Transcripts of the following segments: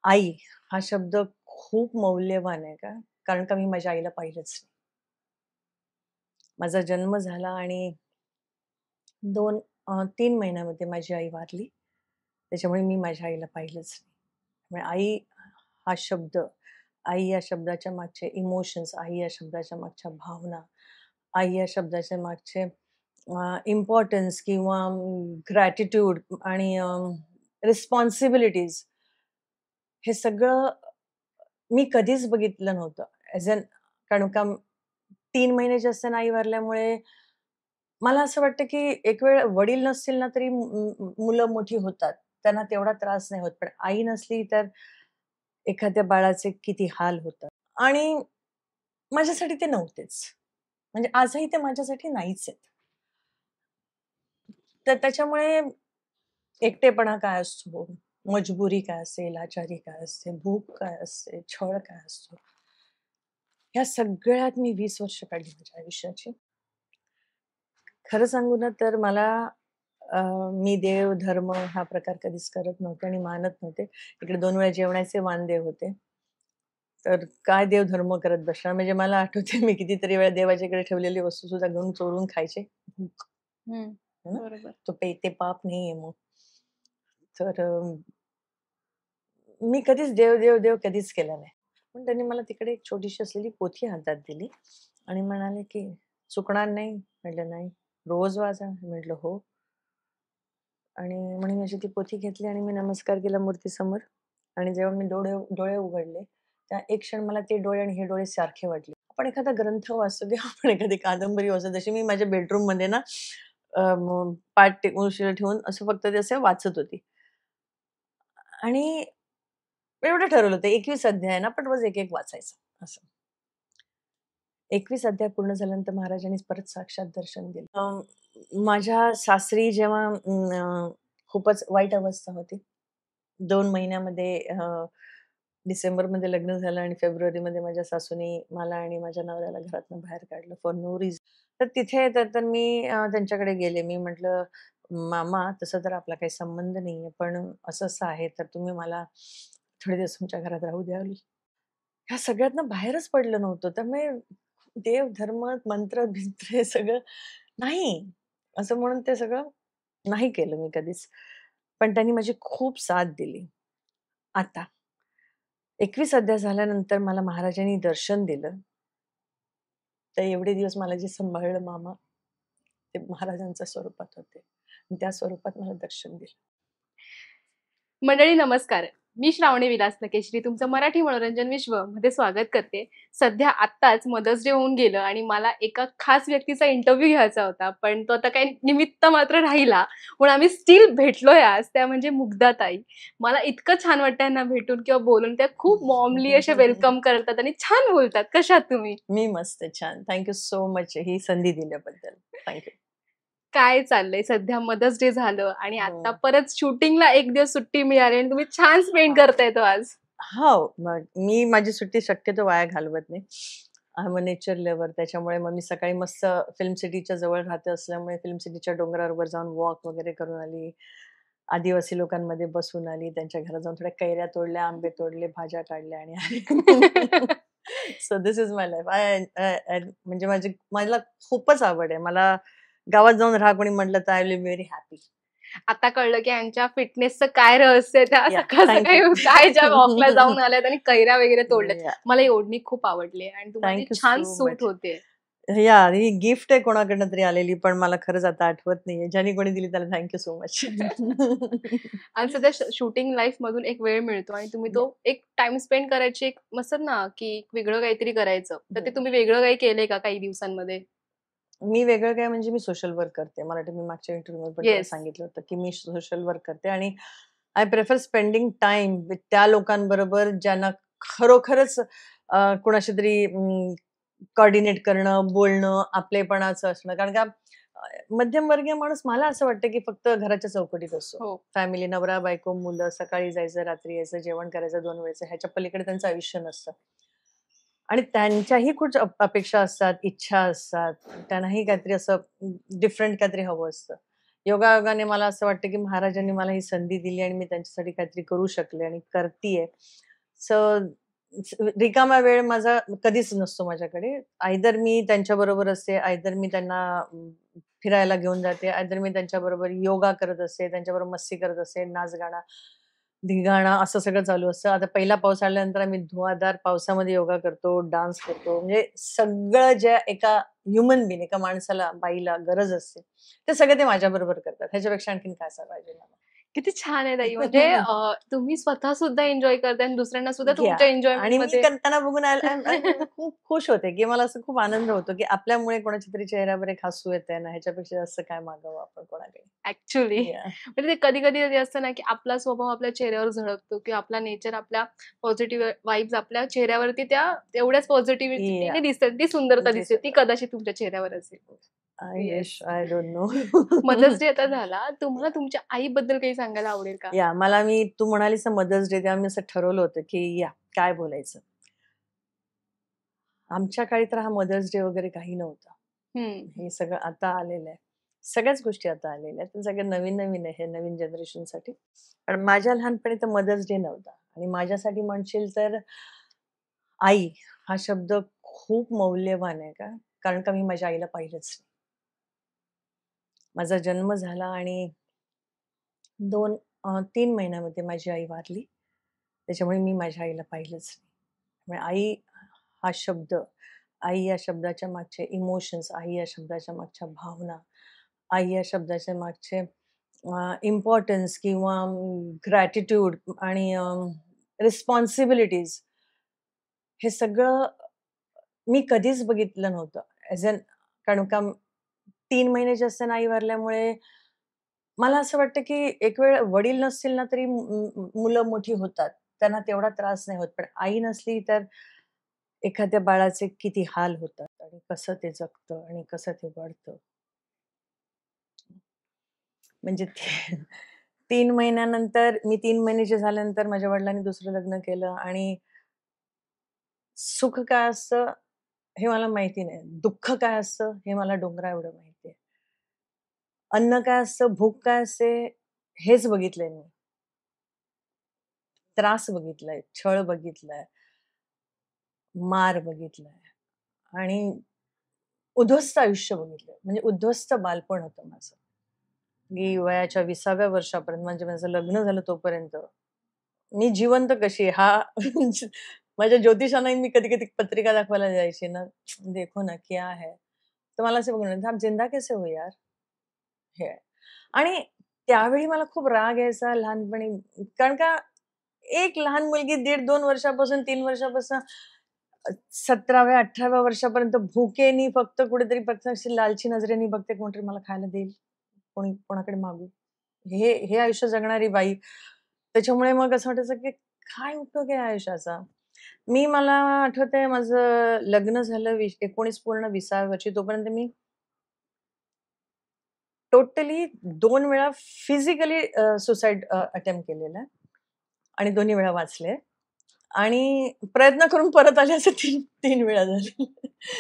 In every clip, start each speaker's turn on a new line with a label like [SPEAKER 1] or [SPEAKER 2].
[SPEAKER 1] आई हा शब्द खूप मौल्यवान आहे का? कारण का मी माझ्या आईला पाहिलंच नाही. माझा जन्म झाला आणि 3 महिन्यामध्ये माझी आई वारली. त्याच्यामुळे मी माझ्या आईला पाहिलंच नाही. त्यामुळे हा शब्द, आई या शब्दाच्या मागचे इमोशन्स, आई या शब्दाच्या मागच्या भावना, आई या शब्दाच्या मागचे इम्पोर्टन्स किंवा ग्रॅटिट्यूड आणि रिस्पॉन्सिबिलिटीज हे सगळं मी कधीच बघितलं नव्हतं. ॲज अन कारण का 3 महिन्याची असताना आई वारल्यामुळे मला असं वाटतं, की एक वेळ वडील नसतील ना, तरी मुलं मोठी होतात. त्यांना तेवढा त्रास नाही होत. पण आई नसली तर एखाद्या बाळाचे किती हाल होतात. आणि माझ्यासाठी ते नव्हतेच. म्हणजे आजही ते माझ्यासाठी नाहीच आहेत. तर त्याच्यामुळे एकटेपणा काय असतो, मजबुरी काय असते, लाचारी काय असते, भूक काय असते, छळ काय असतो, ह्या सगळ्यात मी 20 वर्ष काढली माझ्या आयुष्याची. खरं सांगू ना तर मला मी देव, धर्म हा प्रकार कधीच करत नव्हते आणि मानत नव्हते. इकडे 2 वेळा जेवणाचे वांदे होते. तर काय देव धर्म करत बसणार? म्हणजे मला आठवते मी कितीतरी वेळा देवाच्याकडे ठेवलेली वस्तू सुद्धा घेऊन चोरून खायचे. भूक,
[SPEAKER 2] हं.
[SPEAKER 1] है ना?
[SPEAKER 2] बरोबर.
[SPEAKER 1] ते पाप नाहीये मग. तर मी कधीच देव, देव, देव कधीच केला नाही. पण त्यांनी मला तिकडे एक छोटीशी असलेली पोथी हातात दिली आणि म्हणाले, की "चुकणार नाही?" म्हटलं, "नाही." "रोज वाचा." म्हटलं, "हो." आणि म्हणे मी अशी ती पोथी घेतली आणि मी नमस्कार केला मूर्तीसमोर आणि जेव्हा मी डोळे उघडले, त्या एक क्षण मला ते डोळे आणि हे डोळे सारखे वाटले. आपण एखादा ग्रंथ वाचतो किंवा आपण एखादी कादंबरी वाचतो, तशी मी माझ्या बेडरूममध्ये ना पाठ उशिरा ठेवून असं फक्त ते असं वाचत होती. आणि एवढं ठरवलं होतं 21 अध्याय आहे ना, पण रोज एक-एक वाचायचं असं. 21 अध्याय पूर्ण झाल्यानंतर महाराजांनी परत साक्षात दर्शन दिलं. माझ्या सासरी जेव्हा खूपच वाईट अवस्था होती. 2 महिन्यामध्ये डिसेंबरमध्ये लग्न झालं आणि फेब्रुवारीमध्ये माझ्या सासूनी मला आणि माझ्या नवऱ्याला घरातनं बाहेर काढलं फॉर नो रिझन. तर तिथे तर मी त्यांच्याकडे गेले. मी म्हटलं, "मामा, तसं तर आपला काही संबंध नाहीये, पण असं-असं आहे, तर तुम्ही मला थोडे दिवस तुमच्या घरात राहू द्याल?" ह्या सगळ्यातनं बाहेरच पडलं नव्हतं. त्यामुळे देव, धर्म, मंत्र-बिंत्र हे सगळं नाही, असं म्हणून ते सगळं नाही केलं मी कधीच. पण त्यांनी माझी खूप साथ दिली. आता 21 अध्याय झाल्यानंतर मला महाराजांनी दर्शन दिलं. तर एवढे दिवस मला जे सांभाळलं मामा, ते महाराजांच्या स्वरूपात होते. आणि त्या स्वरूपात मला दर्शन दिलं.
[SPEAKER 2] मंडळी नमस्कार. मी श्रावणी विलास लकेश्री तुमचं मराठी मनोरंजन विश्व मध्ये स्वागत करते. सध्या आत्ताच मदर्स डे होऊन गेलं आणि मला एका खास व्यक्तीचा इंटरव्ह्यू घ्यायचा होता. पण तो आता काही निमित्त मात्र राहिला. म्हणून आम्ही स्टिल भेटलोय आज. त्या म्हणजे मुग्धाताई. मला इतकं छान वाटतं त्यांना भेटून किंवा बोलून. त्या खूप वॉर्मली असे वेलकम करतात आणि छान बोलतात. कशा आहात तुम्ही?
[SPEAKER 1] मी मस्त, छान. थँक सो मच ही संधी दिल्याबद्दल. थँक
[SPEAKER 2] काय चाललंय? सध्या मदर्स डे झालं आणि आता
[SPEAKER 1] हं.
[SPEAKER 2] परत शूटिंगला 1 दिवस सुट्टी मिळाली आणि तुम्ही छान स्पेंड करताय तो आज.
[SPEAKER 1] हो, मग मी माझी सुट्टी शक्यतो वाया घालवत नाही. I am a nature lover त्याच्यामुळे मग मी सकाळी मस्त फिल्म सिटीच्या जवळ राहते असल्यामुळे फिल्म सिटीच्या डोंगरावर जाऊन वॉक वगैरे करून आली. आदिवासी लोकांमध्ये बसून आली. त्यांच्या घरात जाऊन थोड्या कैऱ्या तोडल्या, आंबे तोडले, भाज्या काढल्या आणि आली. So this is my life. म्हणजे मला खूपच आवड आहे. मला गावात जाऊन राहा कोणी म्हटलं तर I will be very happy.
[SPEAKER 2] आता कळलं की यांच्या फिटनेसचं काय रहस्य आहे. त्या
[SPEAKER 1] या थँक
[SPEAKER 2] सकाळ-सकाळी काय ज्या वॉकला जाऊन
[SPEAKER 1] यू.
[SPEAKER 2] आल्यात आणि कैऱ्या वगैरे तोडल्यात. मला ही ओढणी खूप आवडली आणि तुम्हाला ती
[SPEAKER 1] थँक
[SPEAKER 2] छान
[SPEAKER 1] सो
[SPEAKER 2] सूट
[SPEAKER 1] मच.
[SPEAKER 2] होते.
[SPEAKER 1] ही गिफ्ट आहे कोणाकडनं तरी आलेली, पण मला खरंच आता आठवत नाहीये. ज्याने कोणी दिली त्याला थँक सो मच.
[SPEAKER 2] आणि सध्या शूटिंग लाईफमधून एक वेळ मिळतो आणि तुम्ही तो एक टाईम स्पेंड करायची एक म्हणतात ना, की एक वेगळं काहीतरी करायचं. तर ते तुम्ही वेगळं काही केलंय का काही दिवसांमध्ये?
[SPEAKER 1] मी वेगळं काय म्हणजे मी सोशल वर्क करते. मला वाटतं मी मागच्या इंटरव्ह्यूमध्ये पण तुला
[SPEAKER 2] येस.
[SPEAKER 1] सांगितलं होतं, की मी सोशल वर्क करते आणि I prefer spending time with त्या लोकांबरोबर ज्यांना खरोखरच कुणाशी तरी कोऑर्डिनेट करणं, बोलणं, आपलेपणाचं असणं. कारण का मध्यमवर्गीय माणूस मला असं वाटतं, की फक्त घराच्या चौकटीत असतो.
[SPEAKER 2] हो.
[SPEAKER 1] फॅमिली, नवरा, बायको, मुलं, सकाळी जायचं, रात्री यायचं, जेवण करायचं 2 वेळचं, ह्याच्या पलीकडे त्यांचं आयुष्य नसतं. आणि त्यांच्याही खूप अपेक्षा असतात, इच्छा असतात. त्यांनाही काहीतरी असं डिफरंट काहीतरी हवं असतं. योगायोगाने मला असं वाटतं की महाराजांनी मला ही संधी दिली आणि मी त्यांच्यासाठी काहीतरी करू शकले आणि करतीये. सो रिकामा वेळ माझा कधीच नसतो माझ्याकडे. आयदर मी त्यांच्याबरोबर असते, आयदर मी त्यांना फिरायला घेऊन जाते, आयदर मी त्यांच्याबरोबर योगा करत असते, त्यांच्याबरोबर मस्ती करत असते, नाच-गाणं, धिंगाणा असं सगळं चालू असतं. आता पहिला पाऊस आल्यानंतर आम्ही धुवाधार पावसामध्ये योगा करतो, डान्स करतो. म्हणजे सगळं ज्या एका ह्युमन बीइंग, एका माणसाला, बाईला गरज असते, ते सगळं ते माझ्याबरोबर करतात. ह्याच्यापेक्षा आणखीन काय असायला पाहिजे मला.
[SPEAKER 2] किती छान आहे ताई. म्हणजे तुम्ही स्वतः सुद्धा एन्जॉय करताय आणि दुसऱ्यांना सुद्धा
[SPEAKER 1] घ्या.
[SPEAKER 2] तुमच्या
[SPEAKER 1] आणि मी
[SPEAKER 2] एन्जॉयमेंटमध्ये
[SPEAKER 1] करताना बघून खूप खुश होते, की मला असं खूप आनंद होतो, की आपल्यामुळे कोणाच्या तरी चेहऱ्यावर एक हसू येतंय ना, ह्याच्यापेक्षा जास्त काय मागावं आपण कोणाकडे.
[SPEAKER 2] ॲक्चुअली.
[SPEAKER 1] याह!
[SPEAKER 2] म्हणजे ते कधी-कधी ते असतं ना, की आपला स्वभाव आपल्या चेहऱ्यावर झळकतो किंवा आपला नेचर, आपल्या पॉझिटिव्ह वाइब्स आपल्या चेहऱ्यावरती त्या तेवढ्याच पॉझिटिव्हिटीने
[SPEAKER 1] याह!
[SPEAKER 2] दिसतात. ती सुंदरता दिसते. ती
[SPEAKER 1] दिसतं.
[SPEAKER 2] कदाचित तुमच्या चेहऱ्यावर असेल.
[SPEAKER 1] I
[SPEAKER 2] yes.
[SPEAKER 1] Wish I don't know.
[SPEAKER 2] Mother's Day आता झाला. तुम्हाला तुमच्या आईबद्दल काही सांगायला आवडेल का?
[SPEAKER 1] तू म्हणालीस ना मदर्स डे, तेव्हा मी असं ठरवलं होतं, की काय बोलायचं. आमच्या काळी तर हा मदर्स डे वगैरे काही नव्हता.
[SPEAKER 2] हं.
[SPEAKER 1] हे सगळं आता आलेलं आहे. सगळ्याच गोष्टी आता आलेल्या आहेत. सगळं नवीन-नवीन आहे हे नवीन जनरेशनसाठी. पण माझ्या लहानपणी तर मदर्स डे नव्हता आणि माझ्यासाठी म्हणशील तर आई हा शब्द खूप मौल्यवान आहे का? कारण का मी माझ्या आईला पाहिलंच नाही. माझा जन्म झाला आणि 3 महिन्यामध्ये माझी आई वारली. त्याच्यामुळे मी माझ्या आईला पाहिलंच नाही. त्यामुळे आई हा शब्द, आई या शब्दाच्या मागचे इमोशन्स, आई या शब्दाच्या मागच्या भावना, आई या शब्दाच्या मागचे इम्पोर्टन्स किंवा ग्रॅटिट्यूड आणि रिस्पॉन्सिबिलिटीज हे सगळं मी कधीच बघितलं नव्हतं. ॲज अन कारण का 3 महिन्याची असताना आई वारल्यामुळे मला असं वाटतं, की एक वेळ वडील नसतील ना, तरी मुलं मोठी होतात. त्यांना तेवढा त्रास नाही होत. पण आई नसली तर एखाद्या बाळाचे किती हाल होतात आणि कसं ते जगतं आणि कसं ते वाढतं. म्हणजे ते 3 महिन्यानंतर मी 3 महिन्याची झाल्यानंतर माझ्या वडिलांनी दुसरं लग्न केलं आणि सुख काय असतं हे मला माहिती नाही. दुःख काय असतं हे मला डोंगराएवढं माहिती आहे. अन्न काय असतं, भूक काय असते हेच बघितलंय मी. त्रास बघितलाय, छळ बघितलाय, मार बघितलाय आणि उद्ध्वस्त आयुष्य बघितलंय. म्हणजे उद्ध्वस्त बालपण होतं माझं. मी वयाच्या 20व्या वर्षापर्यंत म्हणजे माझं लग्न झालं तोपर्यंत, मी जिवंत कशी आहे हा माझ्या ज्योतिषांनाही मी कधी-कधी पत्रिका दाखवायला जायची ना, "देखो ना क्या है?" तर मला असं बघून "आप जिंदा कैसे हो यार?" हे आहे. आणि त्यावेळी मला खूप राग यायचा लहानपणी. कारण का एक लहान मुलगी 1.5-2 वर्षापासून 3 वर्षापासून 17व्या-18व्या वर्षापर्यंत भुकेनी फक्त कुठेतरी फक्त अशी लालची नजरेने बघते कोणतरी मला खायला देईल, कोणाकडे मागू. हे हे आयुष्य जगणारी बाई. त्याच्यामुळे मग असं वाटायचं की काय उपयोग आहे आयुष्याचा? मला आठवतंय माझं लग्न झालं 19 पूर्ण 20व्या वर्षी. तोपर्यंत मी टोटली 2 वेळा फिजिकली सुसाईड अटेम्प्ट केलेला आहे आणि दोन्ही वेळा वाचले. आणि प्रयत्न करून परत आले असं 3 वेळा झाले.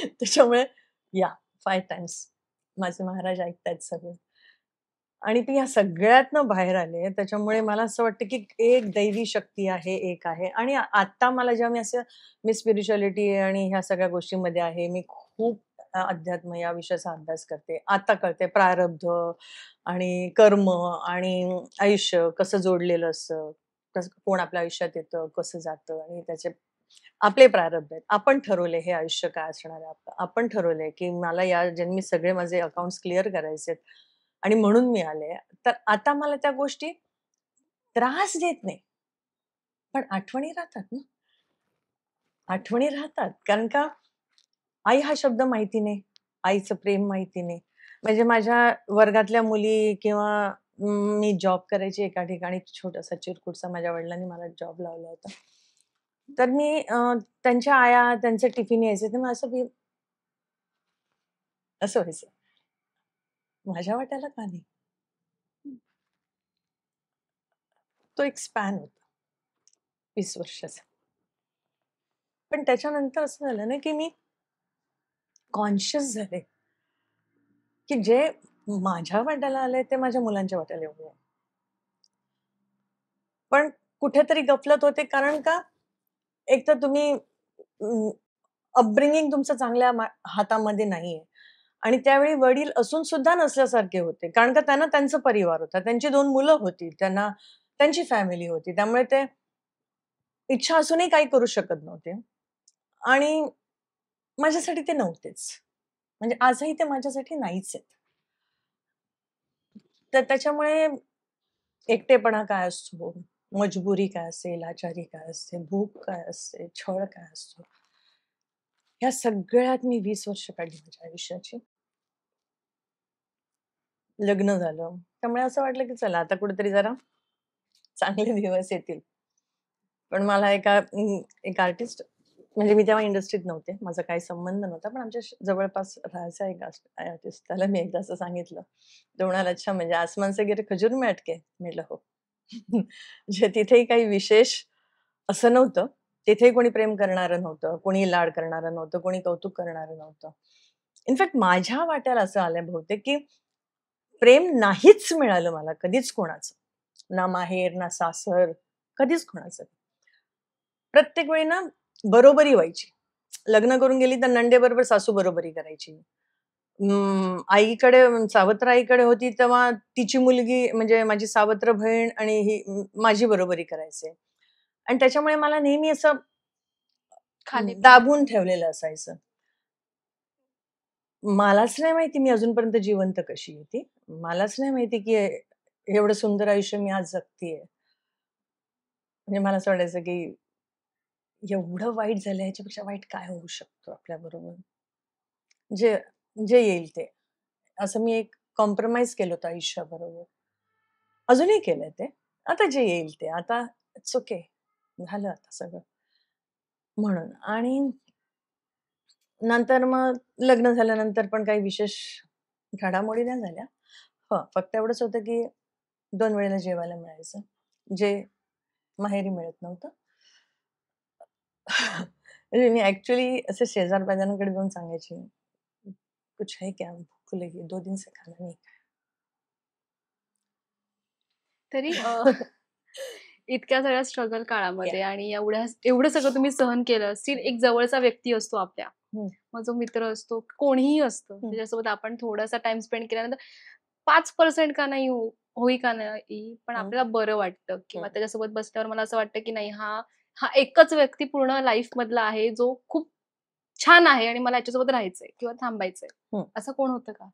[SPEAKER 1] त्याच्यामुळे या 5 टाइम्स माझे महाराज ऐकतायत सगळं. आणि मी या सगळ्यातनं बाहेर आले. त्याच्यामुळे मला असं वाटतं, की एक दैवी शक्ती आहे, एक आहे आणि आता मला जेव्हा मी असं मी स्पिरिच्युअलिटी आणि ह्या सगळ्या गोष्टींमध्ये आहे. मी खूप अध्यात्म या विषयाचा अभ्यास करते. आता कळते प्रारब्ध आणि कर्म आणि आयुष्य कसं जोडलेलं असतं. कसं कोण आपल्या आयुष्यात येतं, कसं जातं आणि त्याचे आपले प्रारब्ध आहेत. आपण ठरवलंय हे आयुष्य काय असणार आहे आपलं. आपण ठरवलंय, की मला या जन्मी सगळे माझे अकाउंट्स क्लिअर करायचे आहेत आणि म्हणून मी आले. तर आता मला त्या गोष्टी त्रास देत नाही. पण आठवणी राहतात ना. आठवणी राहतात. कारण का आई हा शब्द माहिती नाही. आईचं प्रेम माहिती नाही. म्हणजे माझ्या वर्गातल्या मुली किंवा मी जॉब करायची एका ठिकाणी छोटासा चिरकुटचा माझ्या वडिलांनी मला जॉब लावला होता. तर त्यांच्या आया त्यांचे टिफिन यायचे तर मग असं व्हायचं. माझ्या वाट्याला का नाही? तो एक स्पॅन होता 20 वर्षाचा. पण त्याच्यानंतर असं झालं ना, की मी कॉन्शियस झाले, की जे माझ्या वाट्याला आलंय ते माझ्या मुलांच्या वाट्याला येऊ नये. पण कुठेतरी गफलत होते कारण का एक तर तुम्ही अपब्रिंगिंग तुमचं चांगल्या हातामध्ये नाहीये आणि त्यावेळी वडील असून सुद्धा नसल्यासारखे होते. कारण का त्यांना त्यांचा परिवार होता. त्यांची 2 मुलं होती. त्यांना त्यांची फॅमिली होती. त्यामुळे ते इच्छा असूनही काही करू शकत नव्हते आणि माझ्यासाठी ते नव्हतेच. म्हणजे आजही ते माझ्यासाठी नाहीच आहेत. तर त्याच्यामुळे एकटेपणा काय असतो, मजबुरी काय असते, लाचारी काय असते, भूक काय असते, छळ काय असतो, ह्या सगळ्यात मी 20 वर्ष काढली माझ्या आयुष्याची. लग्न झालं. त्यामुळे असं वाटलं की चला आता कुठेतरी जरा चांगले दिवस येतील. पण मला एक आर्टिस्ट म्हणजे मी तेव्हा इंडस्ट्रीत नव्हते. माझा काही संबंध नव्हता. पण आमच्या जवळपास राहायचा एक आर्टिस्ट. त्याला मी एकदा असं सांगितलं. तो म्हणाला, "अच्छा म्हणजे आसमान से गिरे खजूर में अटके?" म्हटलं, "हो." म्हणजे तिथेही काही विशेष असं नव्हतं. तिथेही कोणी प्रेम करणारं नव्हतं, कोणी लाड करणारं नव्हतं, कोणी कौतुक करणारं नव्हतं. इनफॅक्ट माझ्या वाट्याला असं आलंय बहुतेक, की प्रेम नाहीच मिळालं मला कधीच कोणाचं. ना माहेर, ना सासर, कधीच कोणाचं. प्रत्येक वेळी ना बरोबरी व्हायची. लग्न करून गेली तर नणंदेबरोबर सासू बरोबरी करायची. आईकडे सावत्र आईकडे होती तेव्हा तिची मुलगी म्हणजे माझी सावत्र बहीण आणि ही माझी बरोबरी करायचे. आणि त्याच्यामुळे मला नेहमी असं
[SPEAKER 2] खालीपणा.
[SPEAKER 1] दाबून ठेवलेलं असायचं. मलाच नाही माहिती मी अजूनपर्यंत जिवंत कशी आहे ती. मलाच नाही माहिती की एवढं सुंदर आयुष्य मी आज जगतीये. म्हणजे मला असं वाटायचं की एवढं वाईट झालं ह्याच्यापेक्षा वाईट काय होऊ शकतं आपल्याबरोबर? जे जे येईल ते. असं मी एक कॉम्प्रोमाईज केलं होतं आयुष्याबरोबर. अजूनही केलंय ते. आता जे येईल ते. आता इट्स ओके. झालं आता सगळं. म्हणून आणि नंतर मग लग्न झाल्यानंतर पण काही विशेष घडामोडी नाही झाल्या. फक्त एवढंच होतं की 2 वेळेला जेवायला मिळायचं. जे माहेरी मिळत नव्हतं. म्हणजे मी ॲक्चुअली असे शेजार-पाजारांकडे जाऊन सांगायची, "कुछ है क्या? भूख लगी है, 2 दिन से खाना नहीं
[SPEAKER 2] तरी
[SPEAKER 1] खाया."
[SPEAKER 2] इतक्या सगळ्या स्ट्रगल
[SPEAKER 1] या.
[SPEAKER 2] काळामध्ये आणि एवढं सगळं तुम्ही सहन केलं. स्टिल एक जवळचा व्यक्ती असतो आपल्या.
[SPEAKER 1] हं,
[SPEAKER 2] मग जो मित्र असतो, कोणीही असतं,
[SPEAKER 1] हं,
[SPEAKER 2] त्याच्यासोबत आपण थोडासा टाईम स्पेंड केल्यानंतर 5% का नाही होई का नाही, पण
[SPEAKER 1] हं,
[SPEAKER 2] आपल्याला बरं वाटतं किंवा
[SPEAKER 1] हं,
[SPEAKER 2] त्याच्यासोबत बसल्यावर मला असं वाटतं, की नाही हा हा एकच व्यक्ती पूर्ण लाईफमधला आहे, जो खूप छान आहे आणि मला याच्यासोबत राहायचंय किंवा थांबायचंय.
[SPEAKER 1] हं.
[SPEAKER 2] असं कोण होतं का?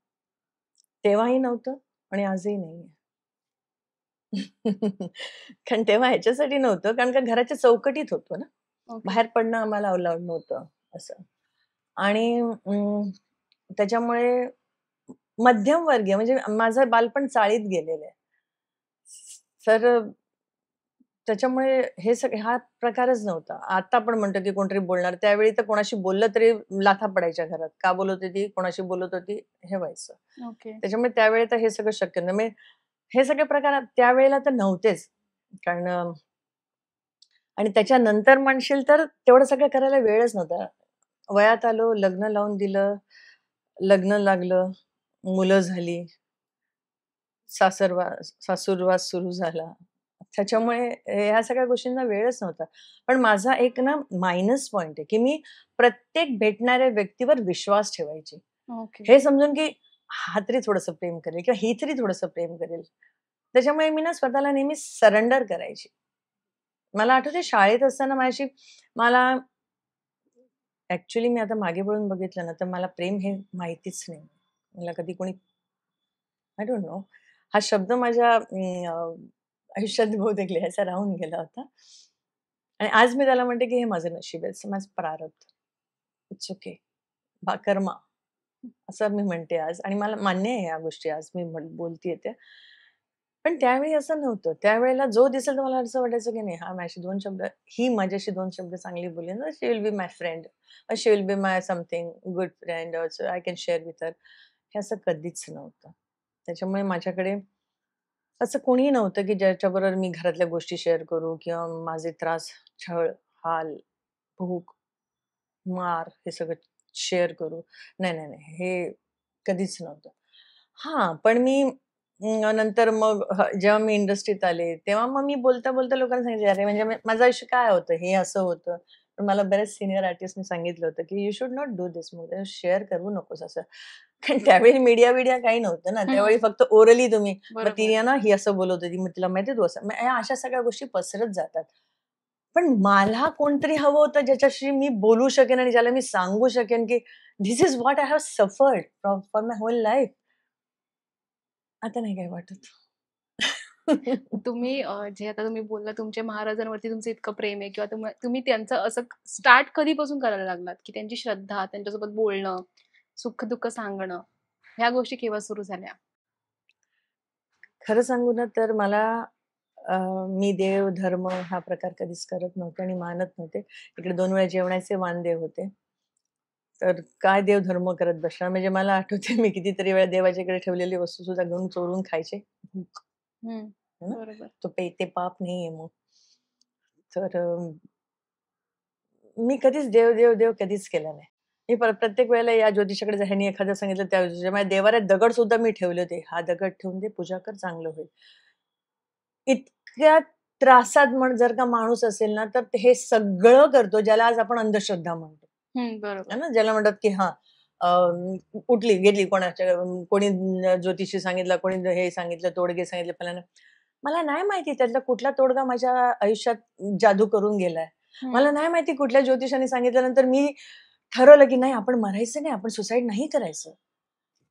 [SPEAKER 1] तेव्हाही नव्हतं आणि आजही नाहीये. कारण तेव्हा ह्याच्यासाठी नव्हतं, कारण का घराच्या चौकटीत होतो ना.
[SPEAKER 2] ओके.
[SPEAKER 1] बाहेर पडणं आम्हाला अलाउड नव्हतं असं. आणि त्याच्यामुळे मध्यमवर्गीय म्हणजे माझं बालपण चाळीत गेलेलं आहे. तर त्याच्यामुळे हे हा प्रकारच नव्हता. आता आपण म्हणतो की कोणतरी बोलणार, त्यावेळी तर कोणाशी बोललं तरी लाथा पडायच्या घरात. का बोलत होती? कोणाशी बोलत होती? हे व्हायचं.
[SPEAKER 2] ओके.
[SPEAKER 1] त्याच्यामुळे त्यावेळी तर हे सगळं शक्य नाही. म्हणजे हे सगळे प्रकार त्यावेळेला तर नव्हतेच. कारण आणि त्याच्यानंतर म्हणशील तर तेवढं सगळं करायला वेळच नव्हता. वयात आलो, लग्न लावून दिलं, लग्न लागलं, मुलं झाली, सासूरवास सुरू झाला. त्याच्यामुळे ह्या सगळ्या गोष्टींना वेळच नव्हता. पण माझा एक ना मायनस पॉइंट आहे, की मी प्रत्येक भेटणाऱ्या व्यक्तीवर विश्वास ठेवायची.
[SPEAKER 2] ओके.
[SPEAKER 1] हे समजून की हा तरी थोडंसं प्रेम करेल किंवा ही तरी थोडंसं प्रेम करेल. त्याच्यामुळे मी ना स्वतःला नेहमी सरेंडर करायची. मला आठवतंय शाळेत असताना मला ॲक्चुअली मी आता मागे वळून बघितलं ना, तर मला प्रेम हे माहितीच नाही. मला कधी कोणी आय डोंट नो. हा शब्द माझ्या आयुष्यात बहुतेक लिहायचा राहून गेला होता. आणि आज मी त्याला म्हणते, की हे माझं नशीब आहे. माझं प्रारब्ध. It's okay. कर्मा असं मी म्हणते आज आणि मला मान्य आहे या गोष्टी आज मी बोलतीये त्या. पण त्यावेळी असं नव्हतं. त्यावेळेला जो दिसेल तर मला असं वाटायचं, की नाही हा माझ्याशी 2 शब्द ही माझ्याशी 2 शब्द चांगली बोलेल ना, she will be my friend. She will be my something good friend also I can share with her. हे असं कधीच नव्हतं. त्याच्यामुळे माझ्याकडे असं कोणीही नव्हतं, की ज्याच्याबरोबर मी घरातल्या गोष्टी शेअर करू किंवा माझे त्रास, छळ, हाल, भूक, मार हे सगळं शेअर करू. नाही, नाही, नाही. हे कधीच नव्हतं. हां, पण मी नंतर मग जेव्हा मी इंडस्ट्रीत आले, तेव्हा मग मी बोलता-बोलता लोकांना सांगितलं, "अरे, म्हणजे माझं आयुष्य काय होतं, हे असं होतं." पण मला बऱ्याच सीनियर आर्टिस्टनी सांगितलं होतं, की "you should not do this." मग शेअर करू नकोस असं. कारण त्यावेळी मीडिया-बिडिया काही नव्हतं ना. त्यावेळी
[SPEAKER 2] हं,
[SPEAKER 1] फक्त ओरली तुम्ही, मग
[SPEAKER 2] बरोबर.
[SPEAKER 1] तिने ना, ही असं बोलत होती, मग तिला माहिती आहे तू असं. मग ह्या अशा सगळ्या गोष्टी पसरत जातात. पण मला कोणतरी हवं होतं, ज्याच्याशी मी बोलू शकेन आणि ज्याला मी सांगू शकेन, की this is what I have suffered for my whole life. आता नाही काही वाटत.
[SPEAKER 2] तुम्ही जे आता तुम्ही बोलला तुमच्या महाराजांवरती तुमचं इतकं प्रेम आहे किंवा तुम्ही त्यांचं असं स्टार्ट कधीपासून करायला लागलात, की त्यांची श्रद्धा, त्यांच्यासोबत बोलणं, सुख-दुःख सांगणं, ह्या गोष्टी केव्हा सुरू झाल्या?
[SPEAKER 1] खरं सांगू ना, तर मला मी देव, धर्म हा प्रकार कधीच करत नव्हते आणि मानत नव्हते. इकडे 2 वेळा जेवणाचे वांदे होते. तर काय देव धर्म करत बसणार? म्हणजे मला आठवतंय मी कितीतरी वेळा देवाच्याकडे ठेवलेली वस्तू सुद्धा घेऊन चोरून खायचे.
[SPEAKER 2] हं,
[SPEAKER 1] है ना?
[SPEAKER 2] बरोबर.
[SPEAKER 1] ते पाप नाहीये मग. तर मी कधीच देव, देव, देव कधीच केला नाही. मी प्रत्येक वेळेला या ज्योतिषाकडे ह्यानी एखादं सांगितलं त्या ज्योतिषा माझ्या देव्हाऱ्यात दगड सुद्धा मी ठेवले होते. हा दगड ठेवून दे, पूजा कर, चांगलं होईल. इतक्या त्रासात जर का माणूस असेल ना, तर हे सगळं करतो ज्याला आज आपण अंधश्रद्धा म्हणतो.
[SPEAKER 2] हं, बरोबर.
[SPEAKER 1] आहे ना? ज्याला म्हणतात की हां, अ, उठली, गेली कोणाच्या कोणी ज्योतिषी सांगितलं, कोणी हे सांगितलं, तोडगे सांगितले फलाना. मला नाही माहिती त्यातला कुठला तोडगा माझ्या आयुष्यात जादू करून गेलाय.
[SPEAKER 2] हं,
[SPEAKER 1] मला नाही माहिती कुठल्या ज्योतिषाने सांगितल्यानंतर मी ठरवलं की नाही आपण मरायचं नाही, आपण सुसाईड नाही करायचं.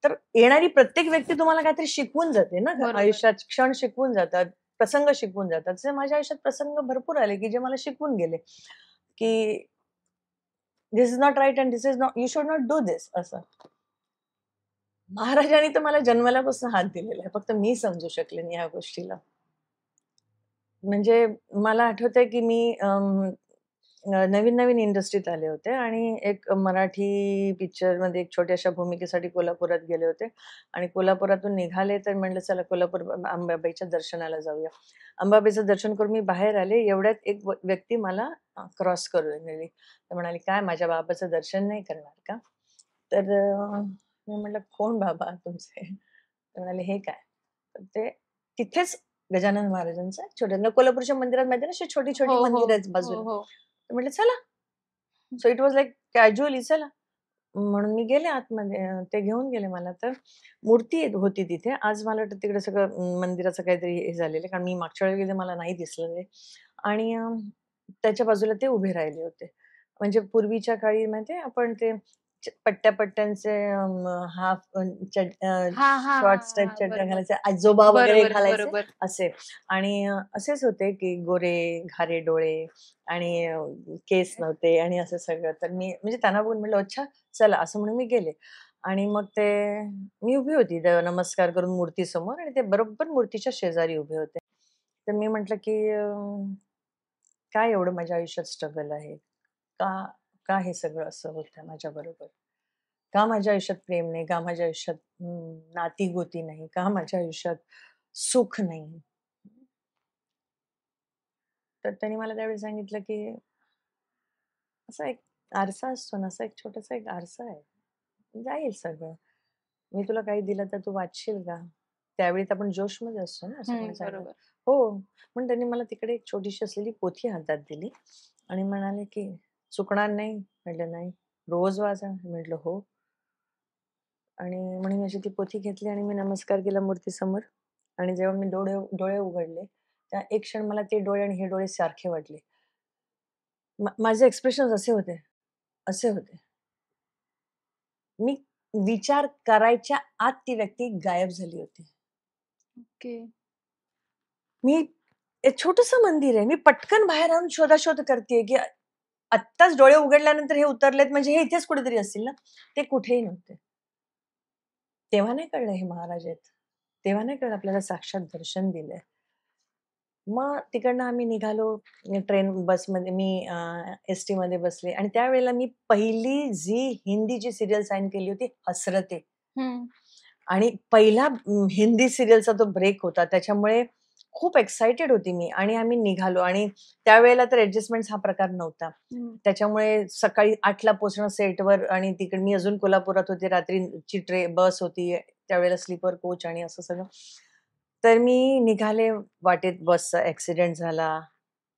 [SPEAKER 1] तर येणारी प्रत्येक व्यक्ती तुम्हाला काहीतरी शिकवून जाते ना
[SPEAKER 2] बरोबर.
[SPEAKER 1] आयुष्यात. क्षण शिकवून जातात, प्रसंग शिकवून जातात. तसे माझ्या आयुष्यात प्रसंग भरपूर आले, की जे मला शिकवून गेले, की this is not right and this is not you should not do this असं. महाराजांनी तर मला जन्मल्यापासून हात दिलेला आहे. फक्त मी समजू शकले नाही ह्या गोष्टीला. म्हणजे मला आठवतंय, की मी नवीन-नवीन इंडस्ट्रीत आले होते आणि एक मराठी पिक्चरमध्ये एक छोट्याशा भूमिकेसाठी कोल्हापुरात गेले होते आणि कोल्हापुरातून निघाले तर म्हटलं चला कोल्हापूर अंबाबाईच्या दर्शनाला जाऊया. अंबाबाईचं दर्शन करून मी बाहेर आले, एवढ्यात एक व्यक्ती मला क्रॉस करून गेली. तर म्हणाली, "काय माझ्या बाबाचं दर्शन नाही करणार का?" तर मी म्हटलं, "कोण बाबा तुमचे?" ते म्हणाले, "हे काय?" तर ते तिथेच गजानन महाराजांचं छोट्या कोल्हापूरच्या मंदिरात माहिती आहे ना, अशी
[SPEAKER 2] हो,
[SPEAKER 1] छोटी-छोटी
[SPEAKER 2] हो.
[SPEAKER 1] मंदिरं आहेत
[SPEAKER 2] हो,
[SPEAKER 1] बाजूला.
[SPEAKER 2] हो.
[SPEAKER 1] तर म्हटलं, "चला." सो इट वाज लाइक कॅज्युअली चला. म्हणून मी गेले आतमध्ये. ते घेऊन गेले मला. तर मूर्ती होती तिथे. आज मला वाटतं तिकडे सगळं मंदिराचं काहीतरी हे झालेलं आहे. कारण मी मागच्या वेळी गेले मला नाही दिसलं ते. आणि त्याच्या बाजूला ते उभे राहिले होते. म्हणजे पूर्वीच्या काळी माहिती आहे आपण ते पट्ट्या-पट्ट्यांचे हाफ
[SPEAKER 2] हां, हां,
[SPEAKER 1] शॉर्ट्स टाइप
[SPEAKER 2] हां.
[SPEAKER 1] चड्ड्या
[SPEAKER 2] बरोबर.
[SPEAKER 1] घालायचे. आजोबा वगैरे
[SPEAKER 2] बरोबर,
[SPEAKER 1] घालायचे
[SPEAKER 2] बरोबर.
[SPEAKER 1] असे. आणि असेच होते की गोरे, घारे डोळे आणि केस नव्हते आणि असं सगळं. तर मी म्हणजे त्यांना बघून म्हटलं, "अच्छा, चला," असं म्हणून मी गेले. आणि मग ते मी उभी होती नमस्कार करून मूर्तीसमोर आणि ते बरोबर मूर्तीच्या शेजारी उभे होते. तर मी म्हटलं, की काय एवढं माझ्या आयुष्यात स्ट्रगल आहे? का का हे सगळं असं होतंय माझ्याबरोबर? का माझ्या आयुष्यात प्रेम नाही? का माझ्या आयुष्यात नाती-गोती नाही? का माझ्या आयुष्यात सुख नाही? तर त्यांनी मला त्यावेळी सांगितलं, की असा एक आरसा असतो ना, असा एक छोटासा एक आरसा आहे. जाईल सगळं. मी तुला काही दिलं तर तू वाचशील का? त्यावेळी तर आपण जोशमध्ये असतो ना, असं कोणी
[SPEAKER 2] हं,
[SPEAKER 1] सांगितलं.
[SPEAKER 2] बरोबर.
[SPEAKER 1] हो. पण त्यांनी मला तिकडे एक छोटीशी असलेली पोथी हातात दिली आणि म्हणाले, की "चुकणार नाही?" म्हटलं, "नाही." "रोज वाचा?" म्हटलं, "हो." आणि म्हणून मी अशी ती पोथी घेतली आणि मी नमस्कार केला मूर्तीसमोर आणि जेव्हा मी डोळे डोळे उघडले, त्या एक क्षण मला ते डोळे आणि हे डोळे सारखे वाटले. माझे एक्सप्रेशन्स असे होते, असे होते. मी विचार करायच्या आत ती व्यक्ती गायब झाली होती.
[SPEAKER 2] ओके.
[SPEAKER 1] मी एक छोटंसं मंदिर आहे. मी पटकन बाहेर आणून शोधाशोध करतेय, की आत्ताच डोळे उघडल्यानंतर हे उतरलेत म्हणजे हे इथेच कुठेतरी असतील ना. ते कुठेही नव्हते. तेव्हा नाही कळलं हे महाराज आहेत. तेव्हा नाही कळलं आपल्याला साक्षात दर्शन दिलंय. मग तिकडनं आम्ही निघालो. ट्रेन बसमध्ये मी एस-टीमध्ये बसले आणि त्यावेळेला मी पहिली झी हिंदीची सीरियल साइन केली होती हसरते.
[SPEAKER 2] हं,
[SPEAKER 1] आणि पहिला हिंदी सीरियलचा तो ब्रेक होता. त्याच्यामुळे खूप एक्साइटेड होती मी आणि आम्ही निघालो आणि त्यावेळेला तर ॲडजस्टमेंट्स हा प्रकार नव्हता.
[SPEAKER 2] हं.
[SPEAKER 1] त्याच्यामुळे सकाळी 8:00ला पोहोचणं सेटवर आणि तिकडे मी अजून कोल्हापुरात होते. रात्रीची बस होती. त्यावेळेला स्लीपर कोच आणि असं सगळं. तर मी निघाले, वाटेत बसचा ॲक्सिडेंट झाला.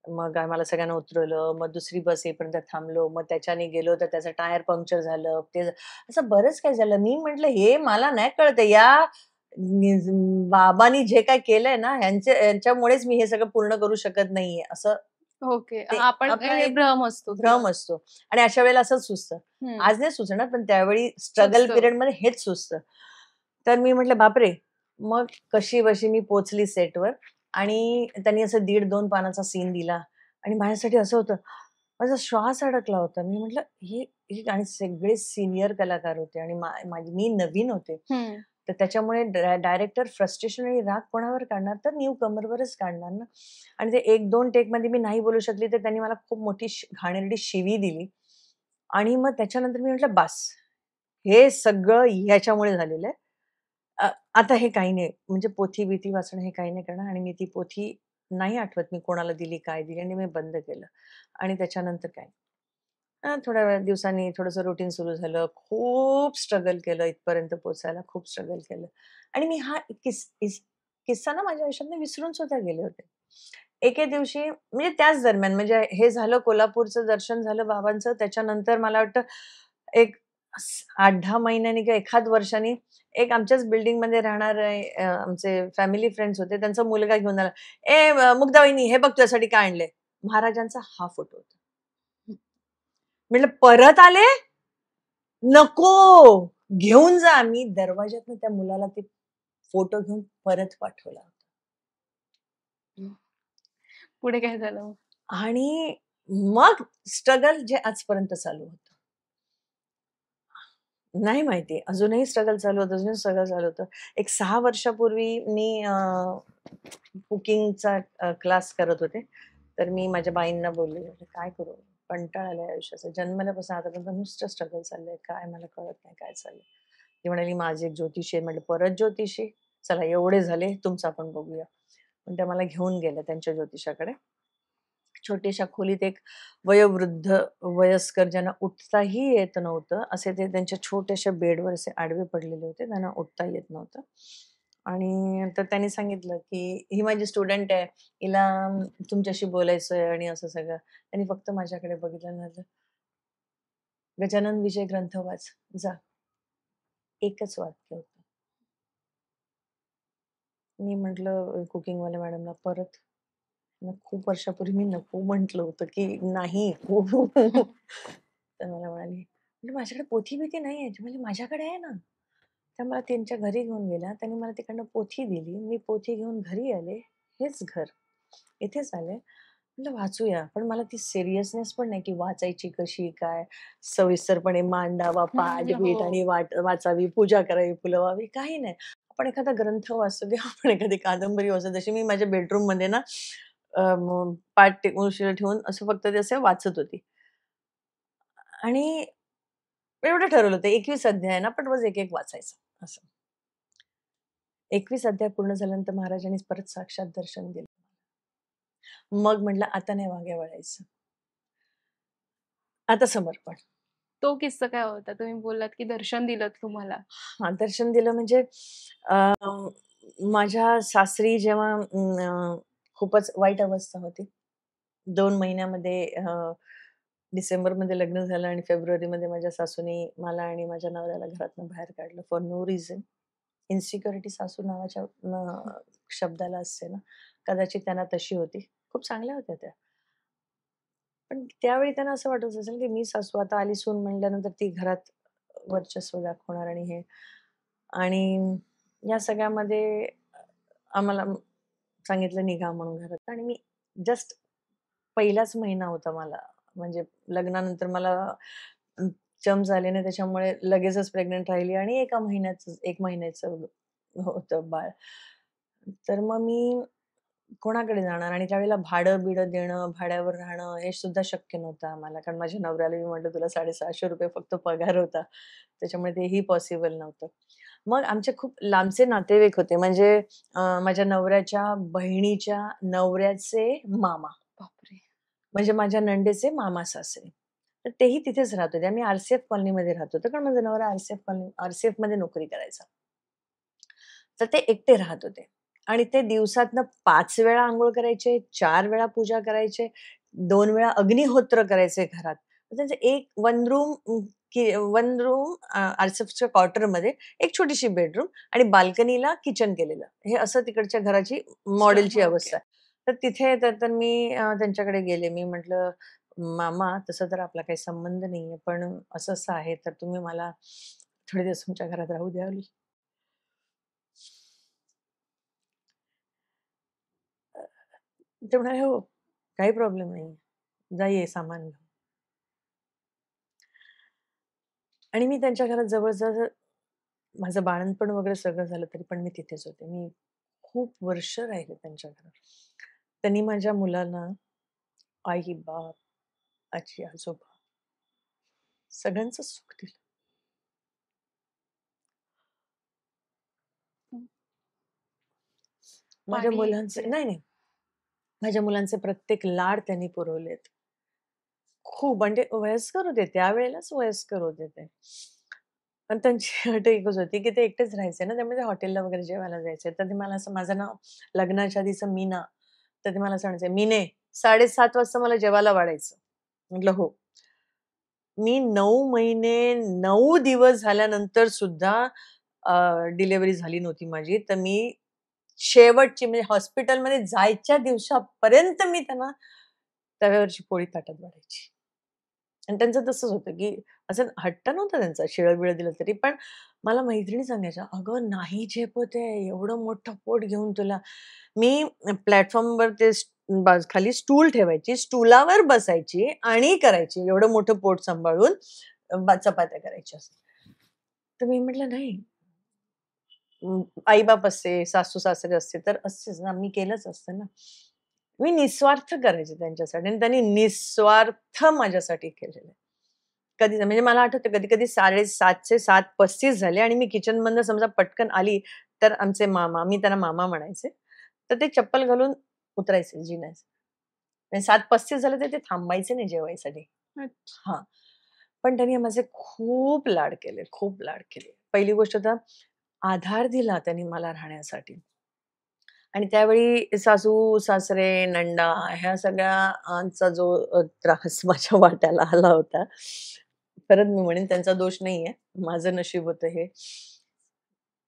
[SPEAKER 1] मग आम्हाला सगळ्यांना उतरवलं. मग दुसरी बस येईपर्यंत थांबलो. मग त्याच्याने गेलो तर त्याचं टायर पंक्चर झालं. ते असं बरंच काही झालं. मी म्हटलं, "हे मला नाही कळत आहे. या निज बाबांनी जे काही केलंय ना, यांच्यामुळेच मी हे सगळं पूर्ण करू शकत नाहीये." असं
[SPEAKER 2] ओके.
[SPEAKER 1] ते
[SPEAKER 2] आपण
[SPEAKER 1] आपला
[SPEAKER 2] हे
[SPEAKER 1] एक
[SPEAKER 2] भ्रम असतो किंवा
[SPEAKER 1] भ्रम असतो आणि अशा वेळेला असंच सुचतं.
[SPEAKER 2] हं,
[SPEAKER 1] आज नाही सुचणार, पण त्यावेळी स्ट्रगल
[SPEAKER 2] सुचतं.
[SPEAKER 1] पिरियडमध्ये हेच सुचतं. तर मी म्हटलं, "बापरे!" मग कशी-बशी मी पोहोचली सेटवर आणि त्यांनी असं 1.5-2 पानाचा सीन दिला आणि माझ्यासाठी असं होतं, माझा श्वास अडकला होता. मी म्हटलं, "हे हे" आणि सगळे सीनियर कलाकार होते आणि मी नवीन होते.
[SPEAKER 2] हं.
[SPEAKER 1] तर त्याच्यामुळे डायरेक्टर फ्रस्ट्रेशन आणि राग कोणावर काढणार? तर न्यू कमरवरच काढणार ना. आणि ते 1-2 टेकमध्ये मी नाही बोलू शकली, तर त्यांनी मला खूप मोठी घाणेरडी शिवी दिली आणि मग त्याच्यानंतर मी म्हटलं, "बास, हे सगळं ह्याच्यामुळे झालेलं आहे. आता हे काही नाही, म्हणजे पोथी-बिथी वाचणं हे काही नाही करणार." आणि मी ती पोथी नाही आठवत मी कोणाला दिली, काय दिली आणि मी बंद केलं आणि त्याच्यानंतर काय थोड्या वेळा दिवसांनी थोडंसं रुटीन सुरू झालं. खूप स्ट्रगल केलं इथपर्यंत पोहोचायला, खूप स्ट्रगल केलं आणि मी हा किस्सा ना माझ्या आयुष्यातनं विसरून सुद्धा गेले होते. एके दिवशी म्हणजे त्याच दरम्यान म्हणजे हे झालं, कोल्हापूरचं दर्शन झालं बाबांचं. त्याच्यानंतर मला वाटतं एक 8-10 महिन्यांनी किंवा एखाद वर्षांनी एक आमच्याच बिल्डिंगमध्ये राहणारे आमचे फॅमिली फ्रेंड्स होते. त्यांचा मुलगा घेऊन आला. "ए मुग्धा वहिनी, हे बघ तुझ्यासाठी काय आणलंय." महाराजांचा हा फोटो होता. म्हटलं, "परत आले? नको! घेऊन जा." मी दरवाजातनं त्या मुलाला ते फोटो घेऊन परत पाठवला होता.
[SPEAKER 2] पुढे काय झालं मग?
[SPEAKER 1] आणि मग स्ट्रगल जे आजपर्यंत चालू होतं. नाही माहिती. अजूनही स्ट्रगल चालू होतं, अजूनही स्ट्रगल चालू होतं. एक 6 वर्षापूर्वी मी कुकिंगचा क्लास करत होते. तर मी माझ्या बाईंना बोलले, म्हटलं, "काय करू? कंटाळा आलाय आयुष्याचा. जन्मल्यापासून आतापर्यंत नुसतं स्ट्रगल चाललंय. काय मला कळत नाही काय चाललंय." ती म्हणाली, "माझी एक ज्योतिषी आहे." म्हटलं, "परत ज्योतिषी? चला एवढे झाले, तुमचं आपण बघूया." मग त्या मला घेऊन गेल्या त्यांच्या ज्योतिषाकडे. छोट्याशा खोलीत एक वयोवृद्ध, वयस्कर ज्यांना उठताही येत नव्हतं, असे ते त्यांच्या छोट्याशा बेडवर असे आडवे पडलेले होते. त्यांना उठता येत नव्हतं. आणि तर त्यांनी सांगितलं, की "ही माझी स्टुडंट आहे. हिला तुमच्याशी बोलायचं आहे" आणि असं सगळं. त्यांनी फक्त माझ्याकडे बघितलं आणि म्हणाले, "गजानन विजय ग्रंथ वाच. जा." एकच वाक्य होतं. मी म्हटलं कुकिंगवाल्या मॅडमला, "परत?" मग खूप वर्षापूर्वी मी नको म्हटलं होतं, की नाही. तर मला म्हणाली, "म्हटलं माझ्याकडे पोथी-बिथी नाहीये." ती म्हणली, "माझ्याकडे आहे ना." त्या मला त्यांच्या घरी घेऊन गेल्या. त्यांनी मला तिकडनं पोथी दिली. मी पोथी घेऊन घरी आले. हेच घर. इथेच आले. म्हटलं वाचूया. पण मला ती सीरियसनेस पण नाही, की वाचायची कशी, काय, सविस्तरपणे मांडावा
[SPEAKER 2] हं,
[SPEAKER 1] पाठ-बीठ
[SPEAKER 2] हो.
[SPEAKER 1] आणि वाचावी, पूजा करावी, फुलवावी, काही नाही. आपण एखादा ग्रंथ वाचू द्या, आपण एखादी कादंबरी वाचू. जशी मी माझ्या बेडरूममध्ये ना पाठ टेकून उशिरा ठेवून असं फक्त ते असं वाचत होती. आणि एवढं ठरवलं होतं 21 अध्याय आहे ना, पण रोज एक-एक वाचायचं असं. 21 अध्याय पूर्ण झाल्यानंतर महाराजांनी परत साक्षात दर्शन दिलं. मग म्हटलं आता नाही मागे वळायचं. आता समर्पण.
[SPEAKER 2] तो किस्सा काय होता? तुम्ही बोललात, की दर्शन दिलत तुम्हाला.
[SPEAKER 1] हां, दर्शन दिलं म्हणजे अ, माझ्या सासरी जेव्हा खूपच वाईट अवस्था होती. 2 महिन्यामध्ये डिसेंबरमध्ये लग्न झालं आणि फेब्रुवारीमध्ये माझ्या सासूनी मला आणि माझ्या नवऱ्याला घरातनं बाहेर काढलं फॉर नो रिझन. इन्सिक्युरिटी सासू नावाच्या शब्दाला असते ना, कदाचित त्यांना तशी होती. खूप चांगल्या होत्या त्या. पण त्यावेळी त्यांना असं वाटत असेल, की मी सासू आता आली सून म्हणल्यानंतर ती घरात वर्चस्व दाखवणार आणि हे आणि या सगळ्यामध्ये आम्हाला सांगितलं निघा म्हणून घरात आणि मी जस्ट पहिलाच महिना होता मला. म्हणजे लग्नानंतर मला अ, जन्म झाले नाही त्याच्यामुळे लगेचच प्रेग्नंट राहिली आणि 1 महिन्याचं होतं बाळ. तर मग मी कोणाकडे जाणार आणि त्यावेळेला भाडं-बिडं देणं, भाड्यावर राहणं हे सुद्धा शक्य नव्हतं आम्हाला. कारण माझ्या नवऱ्याला मी म्हटलं, "तुला ₹650 फक्त पगार होता." त्याच्यामुळे तेही पॉसिबल नव्हतं. मग आमचे खूप लांबचे नातेवाईक होते. म्हणजे माझ्या नवऱ्याच्या बहिणीच्या नवऱ्याचे मामा.
[SPEAKER 2] बापरे!
[SPEAKER 1] म्हणजे माझ्या नणंदेचे मामा-सासरे. तर तेही तिथेच राहत होते. आम्ही आर-सी-एफ कॉलनीमध्ये राहत होतो. कारण माझा नवरा आर-सी-एफमध्ये नोकरी करायचा. तर ते एकटे राहत होते आणि ते दिवसातनं 5 वेळा अंघोळ करायचे, 4 वेळा पूजा करायचे, 2 वेळा अग्निहोत्र करायचे घरात. तर त्यांचं एक वन रूम आरसीएफच्या क्वार्टरमध्ये एक छोटीशी बेडरूम आणि बाल्कनीला किचन केलेलं. हे असं तिकडच्या घराची मॉडेलची
[SPEAKER 2] ओके.
[SPEAKER 1] अवस्था आहे. तर तिथे तर मी त्यांच्याकडे गेले. मी म्हटलं, "मामा, तसं तर आपला काही संबंध नाहीये, पण असं-असं आहे, तर तुम्ही मला थोडे दिवस तुमच्या घरात राहू द्याल?" ते म्हणाले, "हो, काही प्रॉब्लेम नाहीये. जा ये सामान घेऊन." आणि मी त्यांच्या घरात जवळ-जवळ माझं बाळंतपण वगैरे सगळं झालं, तरी पण मी तिथेच होते. मी खूप वर्ष राहिले त्यांच्या घरात. त्यांनी माझ्या मुलांना आई-बाप, आजी-आजोबा सगळ्यांचं सुख दिलं.
[SPEAKER 2] हं.
[SPEAKER 1] माझ्या
[SPEAKER 2] आणि
[SPEAKER 1] मुलांचे
[SPEAKER 2] ते
[SPEAKER 1] नाही, नाही. माझ्या मुलांचे प्रत्येक लाड त्यांनी पुरवलेत. खूप म्हणजे वयस्कर होते, त्यावेळेलाच वयस्कर होते ते. पण त्यांची अट एकच होती, की ते एकटेच राहायचे ना, त्यामुळे ते हॉटेलला वगैरे जेवायला जायचे. तर ते मला असं माझं नाव लग्नाच्या आधीचं मीना. तर ते मला असं म्हणायचे, "मीने, 7:30 वाजता मला जेवायला वाढायचं." म्हटलं, "हो." मी 9 महिने 9 दिवस झाल्यानंतर सुद्धा डिलिव्हरी झाली नव्हती माझी. तर मी शेवटची म्हणजे हॉस्पिटलमध्ये जायच्या दिवसापर्यंत मी त्यांना तव्यावरची पोळी ताटात वाढायची. आणि त्यांचं तसंच होतं, की असं हट्ट नव्हता त्यांचा शिळं-बिळं दिलं तरी. पण मला मैत्रिणी सांगायच्या, "अगं नाही झेपत आहे, एवढं मोठं पोट घेऊन तुला." मी प्लॅटफॉर्मवर ते खाली स्टूल ठेवायची, स्टूलावर बसायची आणि करायची एवढं मोठं पोट सांभाळून चपात्या करायच्या. तर मी म्हटलं, "नाही." आई-बाप असते, सासू-सासरे असते, तर असतेच ना, मी केलंच असतं ना. मी निस्वार्थ करायचे त्यांच्यासाठी आणि त्यांनी निस्वार्थ माझ्यासाठी केलेलं आहे. कधीच म्हणजे मला आठवतं कधी-कधी 7:30चे 7:35 झाले आणि मी किचनमधनं समजा पटकन आली, तर आमचे मामा, मी त्यांना मामा म्हणायचे, तर ते चप्पल घालून उतरायचे जिन्याचं. म्हणजे 7:35 झाले तर ते थांबायचे नाही जेवायसाठी.
[SPEAKER 2] अच्छा.
[SPEAKER 1] हां. पण त्यांनी माझे खूप लाड केले, खूप लाड केले. पहिली गोष्ट तर आधार दिला त्यांनी मला राहण्यासाठी. आणि त्यावेळी सासू-सासरे, नणंदा ह्या सगळ्यांचा जो त्रास माझ्या वाट्याला आला होता. परत मी म्हणेन त्यांचा दोष नाहीये. माझं नशीब होतं हे.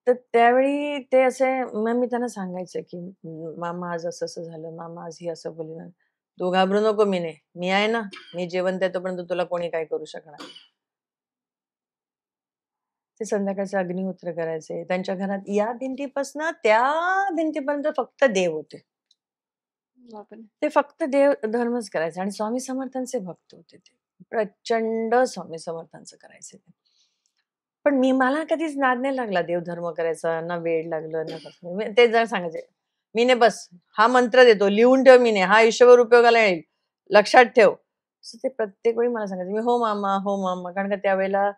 [SPEAKER 1] तर त्यावेळी ते असे मग मी त्यांना सांगायचे, की "मामा आज असं-असं झालं. मामा आज ही असं बोलली ना." "तू घाबरू नको मीने. मी आहे ना. मी जिवंत आहे तोपर्यंत तुला कोणी काही करू शकणार नाही." ते संध्याकाळचं अग्निहोत्र करायचे. त्यांच्या घरात या भिंतीपासनं त्या भिंतीपर्यंत फक्त देव होते.
[SPEAKER 2] बापरे!
[SPEAKER 1] ते फक्त देव धर्मच करायचे आणि स्वामी समर्थांचे भक्त होते ते. प्रचंड स्वामी समर्थांचं करायचे ते. पण मला कधीच नाद नाही लागला देवधर्म करायचा, ना वेड लागलं ना कसलं. मी तेच जरा सांगायचे, "मीने बस, हा मंत्र देतो, लिहून ठेव मीने, हा आयुष्यभर उपयोगाला येईल. लक्षात ठेव." असं ते प्रत्येक वेळी मला सांगायचे. मी "हो मामा, हो मामा." कारण का त्यावेळेला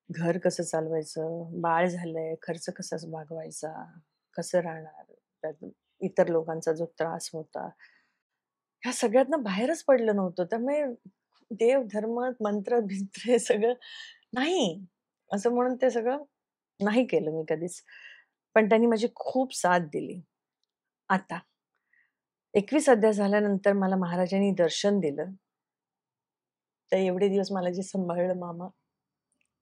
[SPEAKER 1] घर कसं चालवायचं, बाळ झालंय, खर्च कसा भागवायचा, कसं राहणार, त्यात इतर लोकांचा जो त्रास होता. ह्या सगळ्यातनं बाहेरच पडलं नव्हतं. त्यामुळे देव, धर्म, मंत्र-बिंत्र हे सगळं नाही. असं म्हणून ते सगळं नाही केलं मी कधीच. पण त्यांनी माझी खूप साथ दिली. आता 21 अध्याय झाल्यानंतर मला महाराजांनी दर्शन दिलं. तर एवढे दिवस मला जे सांभाळलं मामा,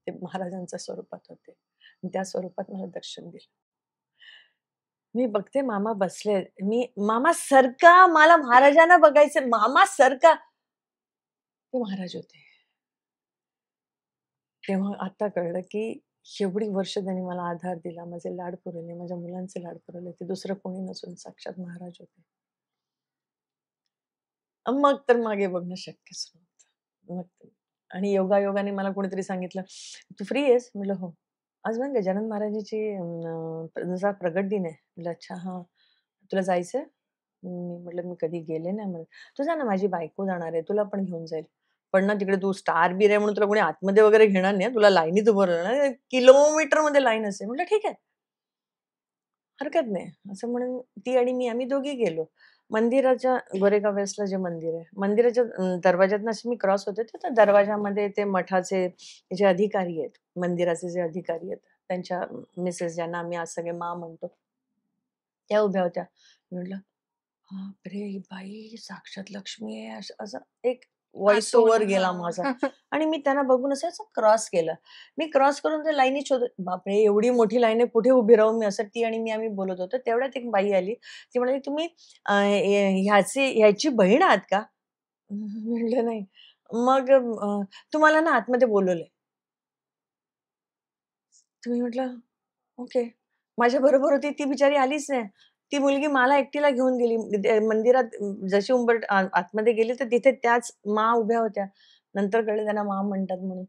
[SPEAKER 1] ते महाराजांच्या स्वरूपात होते. आणि त्या स्वरूपात मला दर्शन दिलं. मी बघते मामा बसले. मी "मामा सरका, मला महाराजांना बघायचं." मामा सरका. ते महाराज होते. तेव्हा आता कळलं, की एवढी वर्ष त्यांनी मला आधार दिला, माझे लाड पुरवले, माझ्या मुलांचे लाड पुरवले, ते दुसरं कोणी नसून साक्षात महाराज होते. मग तर मागे बघणं शक्यच नव्हतं. मग तर आणि योगायोगाने मला कोणीतरी सांगितलं, "तू फ्री आहेस?" म्हटलं, "हो." "आज बघ गजानन महाराजांची जसा प्रगट दिन आहे." म्हटलं, "अच्छा, हां. तुला जायचंय?" मी म्हटलं, "मी कधी गेले नाही." म्हणे, "तू जा ना, माझी बायको जाणार आहे, तुला पण घेऊन जाईल. पण ना तिकडे तू स्टार-बीर आहे म्हणून तुला कोणी आतमध्ये वगैरे घेणार नाही हां. तुला लाईनीत उभं राहणार किलोमीटरमध्ये लाईन असेल." म्हटलं, "ठीक आहे." हरकत नाही. असं म्हणून ती आणि मी आम्ही दोघी गेलो. मंदिराच्या गोरेगाव वेस्टला जे मंदिर आहे, मंदिराच्या दरवाजातनं अशी मी क्रॉस होते, तर त्या दरवाजामध्ये ते मठाचे जे अधिकारी आहेत, मंदिराचे जे अधिकारी आहेत, त्यांच्या मिसेस, ज्यांना आम्ही आज सगळे मा म्हणतो, त्या उभ्या होत्या. मी म्हटलं, बापरे! ही बाई साक्षात लक्ष्मी आहे. असं असं एक व्हॉइस ओव्हर
[SPEAKER 2] आठवलं.
[SPEAKER 1] गेला
[SPEAKER 2] हां.
[SPEAKER 1] माझा आणि मी त्यांना बघून असं क्रॉस केलं. मी क्रॉस करून त्या लाईनीत शोधत, बापरे! एवढी मोठी लाईन आहे, कुठे उभी राहू मी? असं ती आणि मी आम्ही बोलत होतो. तेवढ्यात एक बाई आली. ती म्हणाली, "तुम्ही ह्याची बहीण आहात का?" म्हटलं, "नाही." मग "तुम्हाला ना आतमध्ये बोलवलंय." तुम्ही म्हटलं, ओके. माझ्याबरोबर होती ती बिचारी आलीच नाही. ती मुलगी मला एकटीला घेऊन गेली. मंदिरात जशी आतमध्ये गेली तर तिथे त्याच उभ्या होत्या. नंतर कळलं त्यांना म्हणतात म्हणून.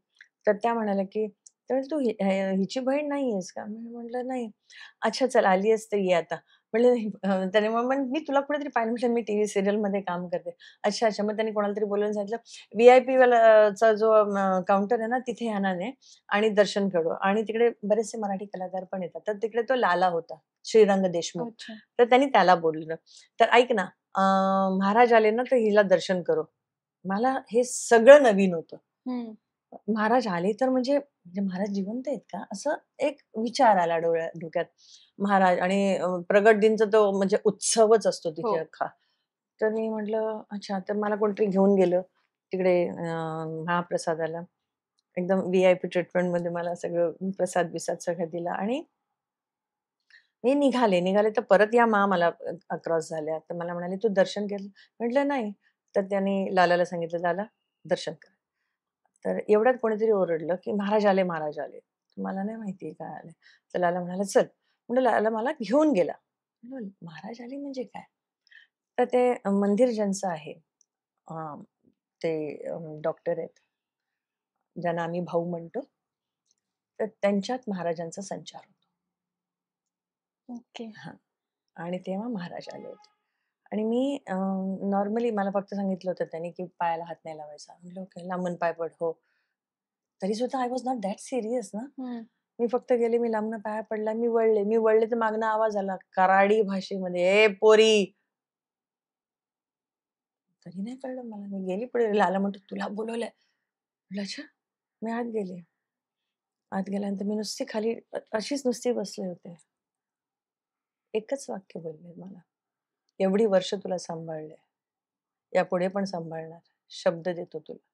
[SPEAKER 1] तर त्या म्हणाल्या, की "तर तू हिची बहीण नाही आहेस का?" मी म्हटलं, "नाही." "अच्छा चल आली आहेस तर ये आता." म्हटलं, "नाही." त्याने मग मग मी तुला कुठेतरी पाहिलं. म्हटलं, "मी टीव्ही सीरियलमध्ये काम करते." "अच्छा, अच्छा." मग त्यांनी कोणाला तरी बोलावून सांगितलं, "व्ही-आय-पी वाला जो काउंटर आहे ना तिथे या ना आणि दर्शन घडव." आणि तिकडे बरेचसे मराठी कलाकार पण येतात. तर तिकडे तो लाला होता, श्रीरंग देशमुख.
[SPEAKER 2] अच्छा.
[SPEAKER 1] तर त्यांनी त्याला बोलवलं. तर ऐक ना, महाराज आले ना, तर हिला दर्शन करो. मला हे सगळं नवीन होतं.
[SPEAKER 2] हं.
[SPEAKER 1] महाराज आले तर म्हणजे महाराज जिवंत आहेत का? असं एक विचार आला डोक्यात. महाराज आणि प्रगट दिनचा तो म्हणजे उत्सवच असतो तिथे
[SPEAKER 2] हो.
[SPEAKER 1] अख्खा. तर मी म्हटलं, अच्छा. तर मला कोणतरी घेऊन गेलं तिकडे महाप्रसादाला. एकदम व्ही-आय-पी ट्रीटमेंटमध्ये मला सगळं प्रसाद-बिसाद सगळं दिला आणि मी निघाले तर परत या मला क्रॉस झाल्या. तर मला म्हणाले, "तू दर्शन केलं?" म्हटलं, "नाही." तर त्यांनी लालाला सांगितलं, "लाला दर्शन कर." तर एवढ्यात कोणीतरी ओरडलं, की "महाराज आले, महाराज आले." मला नाही माहिती काय आलंय. तर लाला म्हणाला, "चल." म्हटलं लाला मला घेऊन गेला. म्हटलं, "महाराज आले म्हणजे काय?" तर ते मंदिर ज्यांचं आहे, अ, ते डॉक्टर आहेत, ज्यांना आम्ही भाऊ म्हणतो. तर त्यांच्यात महाराजांचा संचार होतो.
[SPEAKER 2] ओके.
[SPEAKER 1] हां. आणि तेव्हा महाराज आले होते. आणि मी नॉर्मली मला फक्त सांगितलं होतं त्यांनी, की पायाला हात नाही लावायचा. म्हटलं, "ओके, लांबून पाय पड." हो. तरी सुद्धा I was not that serious ना.
[SPEAKER 2] हं.
[SPEAKER 1] मी फक्त गेले, मी लांबनं पाया पडला, मी वळले तर मागनं आवाज आला कराडी भाषेमध्ये, "ए पोरी!" तरी नाही कळलं मला. मी गेली पुढे. लाला म्हणतो, "तुला बोलवलंय." म्हटलं, "अच्छा." मी आत गेले. आत गेल्यानंतर मी नुसती खाली अशीच नुसती बसले होते. एकच वाक्य बोलले मला, "एवढी वर्ष तुला सांभाळलंय. यापुढे पण सांभाळणार. शब्द देतो तुला."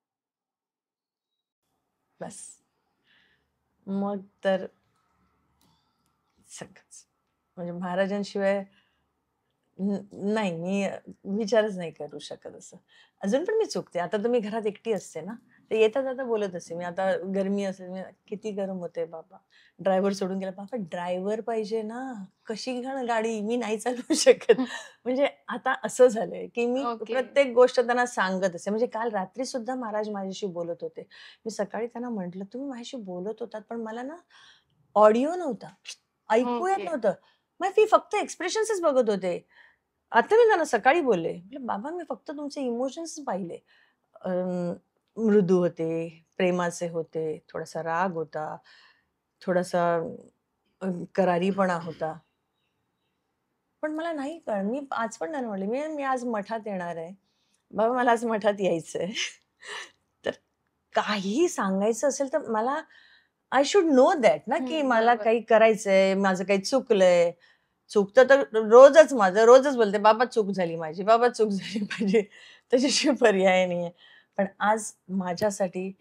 [SPEAKER 1] बस. मग तर सगळंच. म्हणजे महाराजांशिवाय नाही, मी विचारच नाही करू शकत असं. अजून पण मी चुकते. आता तर मी घरात एकटी असते ना, तर येता-जाता बोलत असते मी. आता गरमी असेल, मी किती गरम होते बाबा. ड्रायव्हर सोडून गेला. बाबा ड्रायव्हर पाहिजे ना, कशी घाल गाडी, मी नाही चालवू शकत. म्हणजे आता असं झालंय, की मी
[SPEAKER 2] ओके.
[SPEAKER 1] प्रत्येक गोष्ट त्यांना सांगत असते. म्हणजे काल रात्री सुद्धा महाराज माझ्याशी बोलत होते. मी सकाळी त्यांना म्हटलं, "तुम्ही माझ्याशी बोलत होतात, पण मला ना ऑडिओ नव्हता. ऐकू येत
[SPEAKER 2] ओके.
[SPEAKER 1] नव्हतं. मग मी फक्त एक्सप्रेशन्सच बघत होते." आता मी त्यांना सकाळी बोलले, म्हटलं, "बाबा मी फक्त तुमचे इमोशन्स पाहिले. मृदू होते, प्रेमाचे होते, थोडासा राग होता, थोडासा करारीपणा होता. पण मला नाही कळलं. मी आज पण त्यांना म्हटले, "मी मी आज मठात येणार आहे. बाबा मला आज मठात यायचंय." तर काहीही सांगायचं असेल तर मला आय शुड नो दॅट ना, की
[SPEAKER 2] हं.
[SPEAKER 1] मला
[SPEAKER 2] बरोबर.
[SPEAKER 1] काही करायचंय, माझं काही चुकलंय. चुकतं तर रोजच माझं, रोजच बोलते, "बाबा चूक झाली माझी, बाबा चूक झाली माझी." त्याच्याशिवाय पर्याय नाहीये. पण आज माझ्यासाठी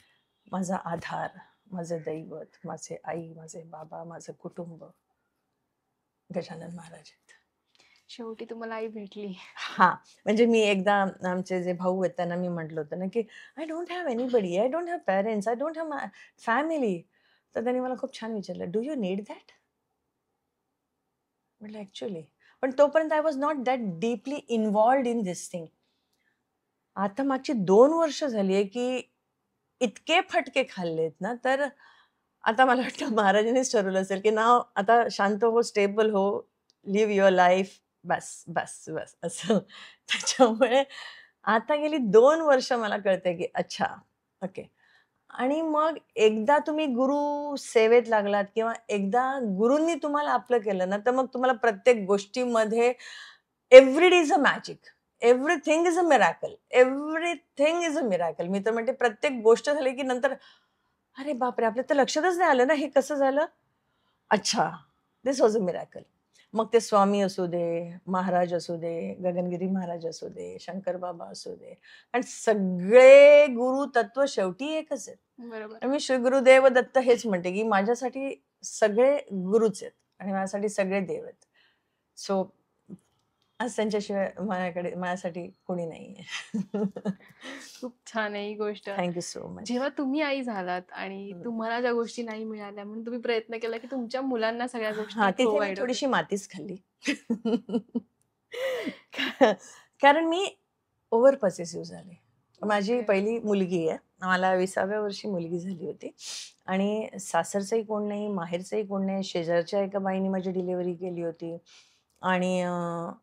[SPEAKER 1] माझा आधार, माझं दैवत, माझे आई, माझे बाबा, माझं कुटुंब गजानन महाराज आहेत.
[SPEAKER 2] शेवटी तुम्हाला आई भेटली.
[SPEAKER 1] हां, म्हणजे मी एकदा आमचे जे भाऊ आहेत त्यांना मी म्हटलं होतं ना, की "I don't have anybody. I don't have parents. I don't have my family." तर त्यांनी मला खूप छान विचारलं, "डू यू नीड दॅट?" म्हटलं, "ॲक्चुअली." पण तोपर्यंत I was not that deeply involved in this thing. आता मागची 2 वर्ष झाली आहे, की इतके फटके खाल्लेत ना, तर आता मला वाटतं महाराजांनीच ठरवलं असेल, की नाव आता शांत हो, स्टेबल हो, लिव्ह युअर लाईफ. बस, बस, बस असं. त्याच्यामुळे आता गेली 2 वर्ष मला कळतंय, की अच्छा, ओके. आणि मग एकदा तुम्ही गुरु सेवेत लागलात किंवा एकदा गुरूंनी तुम्हाला आपलं केलं ना, तर मग तुम्हाला प्रत्येक गोष्टीमध्ये every day is a magic. Everything is a miracle. Everything is a miracle. मी तर म्हणते प्रत्येक गोष्ट झाली, की नंतर अरे बापरे! आपल्या तर लक्षातच नाही आलं ना, हे कसं झालं? अच्छा, दिस वॉज अ मिरॅकल. मग ते स्वामी असू दे, महाराज असू दे, गगनगिरी महाराज असू दे, शंकर बाबा असू दे, आणि सगळे गुरु तत्व शेवटी एकच आहेत.
[SPEAKER 2] बरोबर.
[SPEAKER 1] आणि मी श्री गुरुदेव दत्त हेच म्हणते, की माझ्यासाठी सगळे गुरुच आहेत आणि माझ्यासाठी सगळे देव आहेत. सो आज त्यांच्याशिवाय माझ्यासाठी कोणी नाहीये.
[SPEAKER 2] खूप छान आहे ही गोष्ट.
[SPEAKER 1] Thank so much.
[SPEAKER 2] जेव्हा तुम्ही आई झालात आणि तुम्हाला ज्या गोष्टी नाही मिळाल्या म्हणून तुम्ही प्रयत्न केला की तुमच्या मुलांना सगळ्या गोष्टी
[SPEAKER 1] तिथे मी
[SPEAKER 2] प्रोव्हाइड
[SPEAKER 1] थोडीशी मातीच खाल्ली. कारण मी ओव्हर पॉसेसिव्ह झाले. माझी
[SPEAKER 2] ओके.
[SPEAKER 1] पहिली मुलगी आहे. मला 20व्या वर्षी मुलगी झाली होती आणि सासरचंही कोण नाही, माहेरचंही कोण नाही. शेजारच्या एका बाईने माझी डिलिव्हरी केली होती आणि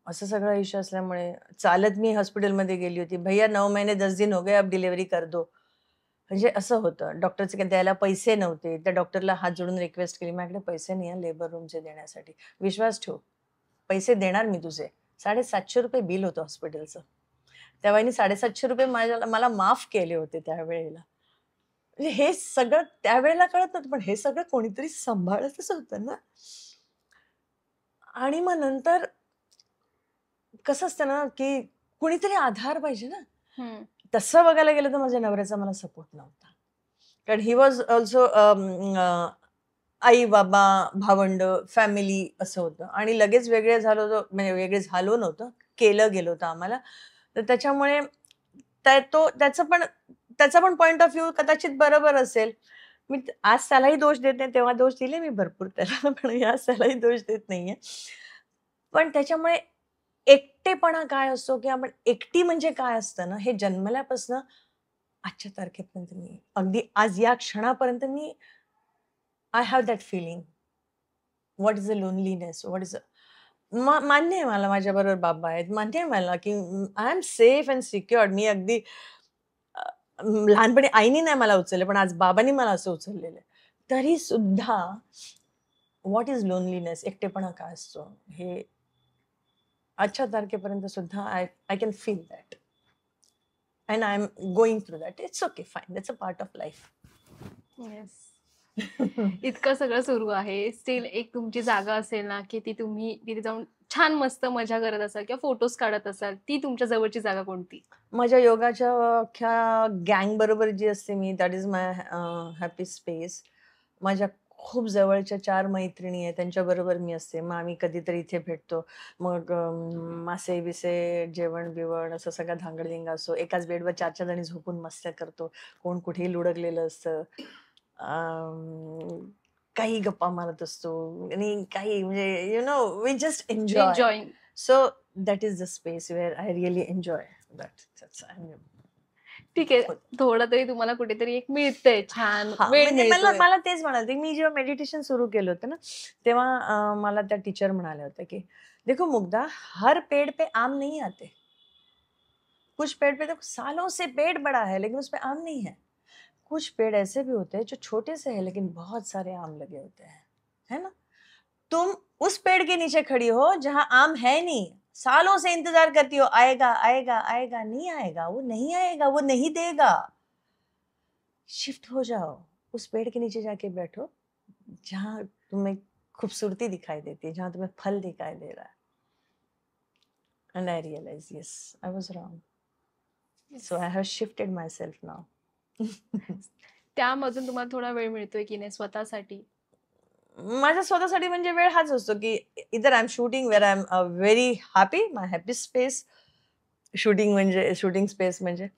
[SPEAKER 1] असं सगळं आयुष्य असल्यामुळे चालत मी हॉस्पिटलमध्ये गेली होती. "भैया 9 महीने 10 दिन हो गए, अब डिलिव्हरी कर दो." म्हणजे असं होतं. डॉक्टरचे काही द्यायला पैसे नव्हते. त्या डॉक्टरला हात जोडून रिक्वेस्ट केली, "माझ्याकडे पैसे नाही आहे लेबर रूमचे देण्यासाठी. विश्वास ठेव, पैसे देणार मी तुझे." ₹750 बिल होतं हॉस्पिटलचं. त्या बाईने ₹750 मला माफ केले होते त्यावेळेला. म्हणजे हे सगळं त्यावेळेला कळत नव्हतं, पण हे सगळं कोणीतरी सांभाळतच होतं ना. आणि मग नंतर कसं असतं ना, की कुणीतरी आधार पाहिजे ना.
[SPEAKER 2] हम्म.
[SPEAKER 1] तसं बघायला गेलं तर माझ्या नवऱ्याचा मला सपोर्ट नव्हता. कारण ही वॉज ऑल्सो आई, बाबा, भावंड, फॅमिली असं होतं आणि लगेच वेगळे झालो होतो, म्हणजे वेगळे झालो नव्हतं, केलं गेलं होतं आम्हाला. तर त्याच्यामुळे त्याचा पण पॉइंट ऑफ व्ह्यू कदाचित बरोबर असेल. मी आज त्यालाही दोष देत नाही, तेव्हा दोष दिले मी भरपूर त्याला, पण आज त्यालाही दोष देत नाहीये. पण त्याच्यामुळे एकटेपणा काय असतो किंवा आपण एकटी म्हणजे काय असतं ना, हे जन्मल्यापासून आजच्या तारखेपर्यंत मी अगदी आज या क्षणापर्यंत मी I have that feeling. What is a loneliness? What is मान्य आहे मला माझ्याबरोबर बाबा आहेत. मान्य आहे मला, की I am safe and secured. मी अगदी अ, लहानपणी आईनी नाही मला उचललं, पण आज बाबांनी मला असं उचललेलं आहे. तरी सुद्धा व्हॉट इज लोनलीनेस? एकटेपणा काय असतो? हे आजच्या तारखेपर्यंत सुद्धा I can feel that. And I am going through that. It's okay, fine. That's a part of life.
[SPEAKER 2] Yes. इतकं सगळं सुरू आहे स्टील एक तुमची जागा असेल ना की ती तुम्ही तिथे जाऊन छान मस्त मजा करत असाल किंवा फोटोज काढत असाल ती तुमच्या जवळची जागा कोणती?
[SPEAKER 1] माझ्या योगाच्या अख्ख्या गँग बरोबर जी असते मी, that is my happy space. माझ्या खूप जवळच्या 4 मैत्रिणी आहेत, त्यांच्याबरोबर मी असते. मग आम्ही कधीतरी इथे भेटतो. मग मासे-बिसे, जेवण-बिवण असं सगळा धांगडधिंगा असतो. एकाच बेडवर 4-4 जणी झोपून मस्त्या करतो. कोण कुठेही लुडकलेलं असतं. काही गप्पा मारत असतो आणि काही म्हणजे we just enjoy.
[SPEAKER 2] Enjoying.
[SPEAKER 1] So that is the space where I really enjoy that.
[SPEAKER 2] ठीक आहे. थोडं तरी तुम्हाला कुठेतरी एक मिळतंय छान
[SPEAKER 1] हां,
[SPEAKER 2] वेळ
[SPEAKER 1] म्हणजे
[SPEAKER 2] मिळतोय.
[SPEAKER 1] मला तेच म्हणाले, मी जेव्हा मेडिटेशन सुरू केलं होतं ना, तेव्हा मला त्या टीचर म्हणाल्या होत्या, की "देखो मुग्धा, हर पेड़ पे आम नहीं आते. कुछ पेड़ पे तो सालों से पेड़ बड़ा है, लेकिन उसपे आम नहीं है. कुछ पेड़ ऐसे भी होते हैं जो छोटे से हैं, लेकिन बहुत सारे आम लगे होते हैं. है ना? तुम उस पेड़ के नीचे खड़ी हो जहां आम है नहीं. सालों से इंतजार करती हो, आएगा, आएगा, आएगा. नहीं आएगा, वो नहीं देगा. शिफ्ट हो जाओ, उस पेड़ के नीचे जाके बैठो जहाँ तुम्हें खूबसूरती दिखाई देती है, जहाँ तुम्हें फल दिखाई दे रहा है." And I realized, yes, I was wrong. So I have shifted myself now.
[SPEAKER 2] त्यामधून तुम्हाला थोडा वेळ मिळतोय की नाही स्वतःसाठी?
[SPEAKER 1] माझ्या स्वतःसाठी म्हणजे वेळ हाच असतो, की इधर I am shooting wear I am very happy, my happy space. Shooting space म्हणजे,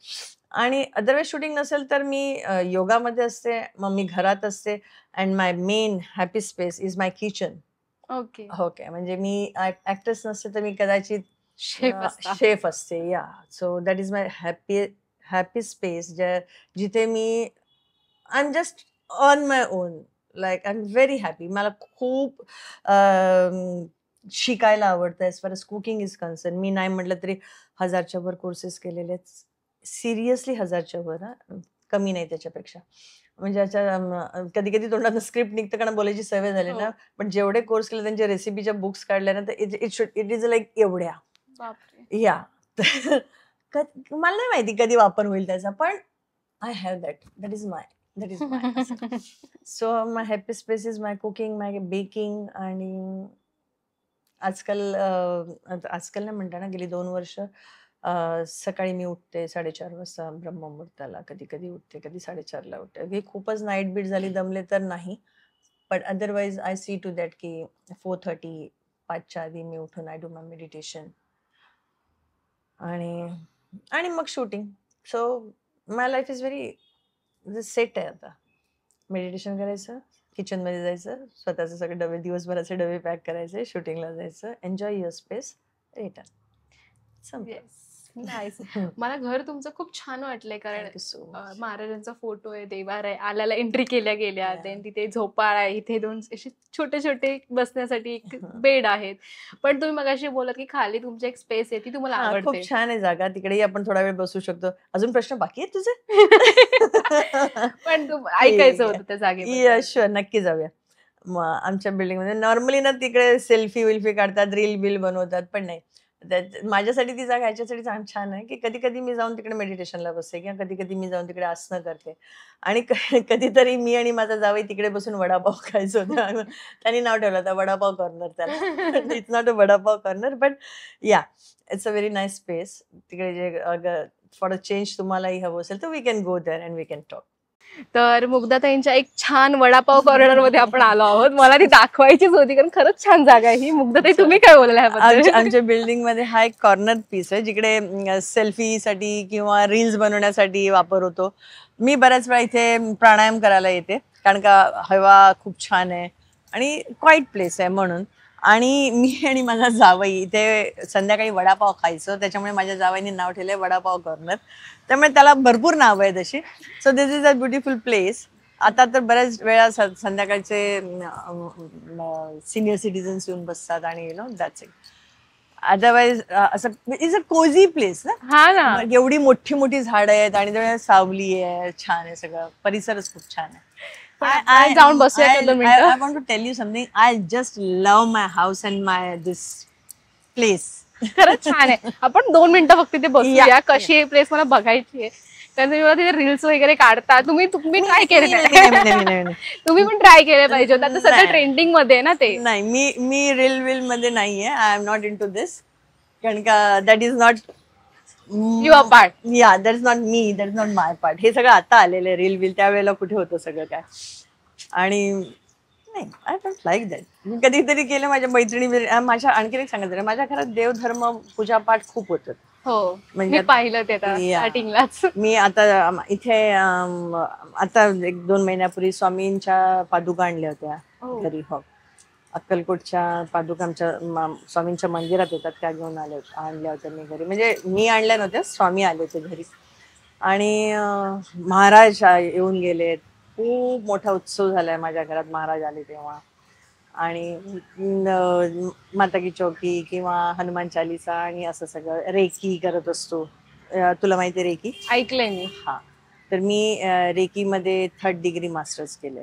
[SPEAKER 1] आणि अदरवाईज शूटिंग नसेल तर मी योगामध्ये असते, मग मी घरात असते. And my main happy space is my kitchen.
[SPEAKER 2] Okay.
[SPEAKER 1] Okay, म्हणजे मी ऍक्ट्रेस नसते तर मी कदाचित
[SPEAKER 2] शेफ असता.
[SPEAKER 1] शेफ असते. Yeah, so that is my happy space, जिथे मी I am just on my own. Like I am very happy. मला खूप शिकायला आवडतं as far as cooking is concern. मी नाही म्हटलं तरी 1000च्या वर कोर्सेस केलेले आहेत. सिरियसली 1000च्या वर, कमी नाही त्याच्यापेक्षा. म्हणजे कधी कधी तोंडातून स्क्रिप्ट निघतं, कारण बोलायची सवय झाली ना.
[SPEAKER 2] हो.
[SPEAKER 1] पण जेवढे कोर्स केले, त्यांच्या रेसिपीच्या बुक्स काढल्या ना, तर इट इज लाईक एवढ्या.
[SPEAKER 2] बापरे.
[SPEAKER 1] या. मला नाही माहिती कधी वापर होईल त्याचा, पण I have that is my that is my. So my happy space is my cooking, my baking. आणि आजकाल नाही म्हणता ना, गेली 2 वर्ष सकाळी मी उठते 4:30 वाजता ब्रह्ममुहूर्ताला. कधी कधी उठते, कधी 4:30ला उठते. हे खूपच नाईट बीट झाली, दमले तर नाही. But otherwise I see to that की 4:30 5च्या आधी मी उठून आय डू माय मेडिटेशन. आणि आणि मग shooting. So my life is very set आहे आता. मेडिटेशन करायचं, किचनमध्ये जायचं, स्वतःचे सगळे डबे, दिवसभराचे डबे पॅक करायचे, शूटिंगला जायचं, एन्जॉय युअर स्पेस, रिटर्न. संपलं.
[SPEAKER 2] Yes, nice. मला घर तुमचं खूप छान वाटलंय, कारण
[SPEAKER 1] थँक्यू सो मच.
[SPEAKER 2] महाराजांचा फोटो आहे, देवार आहे, आल्याला एंट्री केल्या गेल्या,
[SPEAKER 1] Yeah.
[SPEAKER 2] देन तिथे झोपाळ आहे, इथे 2 असे छोटे छोटे बसण्यासाठी एक
[SPEAKER 1] हं.
[SPEAKER 2] बेड आहेत. पण तुम्ही मगाशी बोलत की खाली तुमची एक स्पेस आहे, ती तुम्हाला
[SPEAKER 1] हा,
[SPEAKER 2] आवडते.
[SPEAKER 1] खूप छान आहे जागा. तिकडेही आपण थोडा वेळ बसू शकतो. अजून प्रश्न बाकी आहेत तुझे?
[SPEAKER 2] पण ऐकायचं
[SPEAKER 1] ठीक आहे.
[SPEAKER 2] होतं त्या जागेबद्दल.
[SPEAKER 1] या शुअर, नक्की जाऊया. मग आमच्या बिल्डिंगमध्ये नॉर्मली ना तिकडे सेल्फी विल्फी काढतात, रील बिल बनवतात, पण नाही. माझ्यासाठी ती जागा ह्याच्यासाठी छान आहे की कधी कधी मी जाऊन तिकडे मेडिटेशनला बसते, किंवा कधी कधी मी जाऊन तिकडे आसनं करते. आणि कधीतरी मी आणि माझा जावई तिकडे बसून वडापाव खायचो होतं. त्यांनी नाव ठेवलं होतं वडापाव कॉर्नर त्याला. It's not a vada pav corner, but yeah it's a very nice space. तिकडे जे फॉर अ चेंज तुम्हालाही हवं असेल तर we can go there and we can talk.
[SPEAKER 2] तर मुग्धाताईंच्या एक छान वडापाव कॉर्नर मध्ये आपण आलो आहोत. मला ती दाखवायचीच होती, कारण खरंच छान जागा आहे ही. मुग्धाताई, तुम्ही काय बोलाल ह्याबद्दल?
[SPEAKER 1] आमच्या बिल्डिंग मध्ये हा एक कॉर्नर पीस आहे जिकडे सेल्फीसाठी किंवा रील्स बनवण्यासाठी वापर होतो. मी बऱ्याच वेळा इथे प्राणायाम करायला येते, कारण का हवा खूप छान आहे आणि क्वाईट प्लेस आहे म्हणून. आणि मी आणि माझा जावई इथे संध्याकाळी वडापाव खायचो, त्याच्यामुळे माझ्या जावईने नाव ठेवलंय वडापाव कॉर्नर. त्यामुळे त्याला भरपूर नाव आहेत अशी. So this is a beautiful place. आता तर बऱ्याच वेळा संध्याकाळचे सिनियर सिटीजन्स येऊन बसतात आणि you know that's it. Otherwise असं इज अ कोझी प्लेस ना.
[SPEAKER 2] हा ना.
[SPEAKER 1] मग एवढी मोठी मोठी झाडं आहेत आणि त्यामुळे सावली आहे, छान आहे सगळं, परिसरच खूप छान आहे.
[SPEAKER 2] पण आपण जाऊन बसूया का 2 मिनिटं?
[SPEAKER 1] I want to tell you something. I just love my house and my this place.
[SPEAKER 2] खरंच छान आहे. आपण 2 मिनिटं फक्त तिथे बसूया.
[SPEAKER 1] Yeah.
[SPEAKER 2] कशी आहे प्लेस मला बघायची आहे. कारण तुम्ही मला तिथे रील्स वगैरे काढता. तुम्ही ट्राय केले
[SPEAKER 1] नाही.
[SPEAKER 2] तुम्ही पण ट्राय केले पाहिजे होते. आता सध्या
[SPEAKER 1] नाही.
[SPEAKER 2] ट्रेंडिंग मध्ये आहे ना ते.
[SPEAKER 1] नाही, मी रील विल मध्ये नाहीये. I am not into this. कारण का that is not
[SPEAKER 2] your part.
[SPEAKER 1] Yeah, that is not me, that is not my part. हे सगळं आता आलेलं आहे रील विल. त्यावेळेला कुठे होतं सगळं काय. आणि नाही, आय डोंट लाईक दॅट. मी कधीतरी केलं माझ्या मैत्रिणी. माझ्या आणखीन एक सांगायचं, माझ्या घरात देवधर्म पूजापाठ खूप होतं.
[SPEAKER 2] हो,
[SPEAKER 1] म्हणजे
[SPEAKER 2] मी पाहिलं ते आता
[SPEAKER 1] Yeah.
[SPEAKER 2] स्टार्टिंगलाच.
[SPEAKER 1] मी आता इथे आता 1-2 महिन्यापूर्वी स्वामींच्या पादुका आणल्या होत्या
[SPEAKER 2] हो.
[SPEAKER 1] घरी. हो, अक्कलकोटच्या पादुका आमच्या स्वामींच्या मंदिरात येतात, त्या घेऊन आणल्या होत्या मी घरी. म्हणजे मी आणल्या नव्हत्या, स्वामी आले होते घरी. आणि महाराज येऊन गेलेत. खूप मोठा उत्सव झालाय माझ्या घरात महाराज आले तेव्हा. आणि माता की चौकी किंवा हनुमान चालीसा आणि असं सगळं रेकी करत असतो. तुला माहिती आहे रेकी?
[SPEAKER 2] ऐकलंय मी.
[SPEAKER 1] हा, तर मी रेकीमध्ये 3rd डिग्री मास्टर्स केले,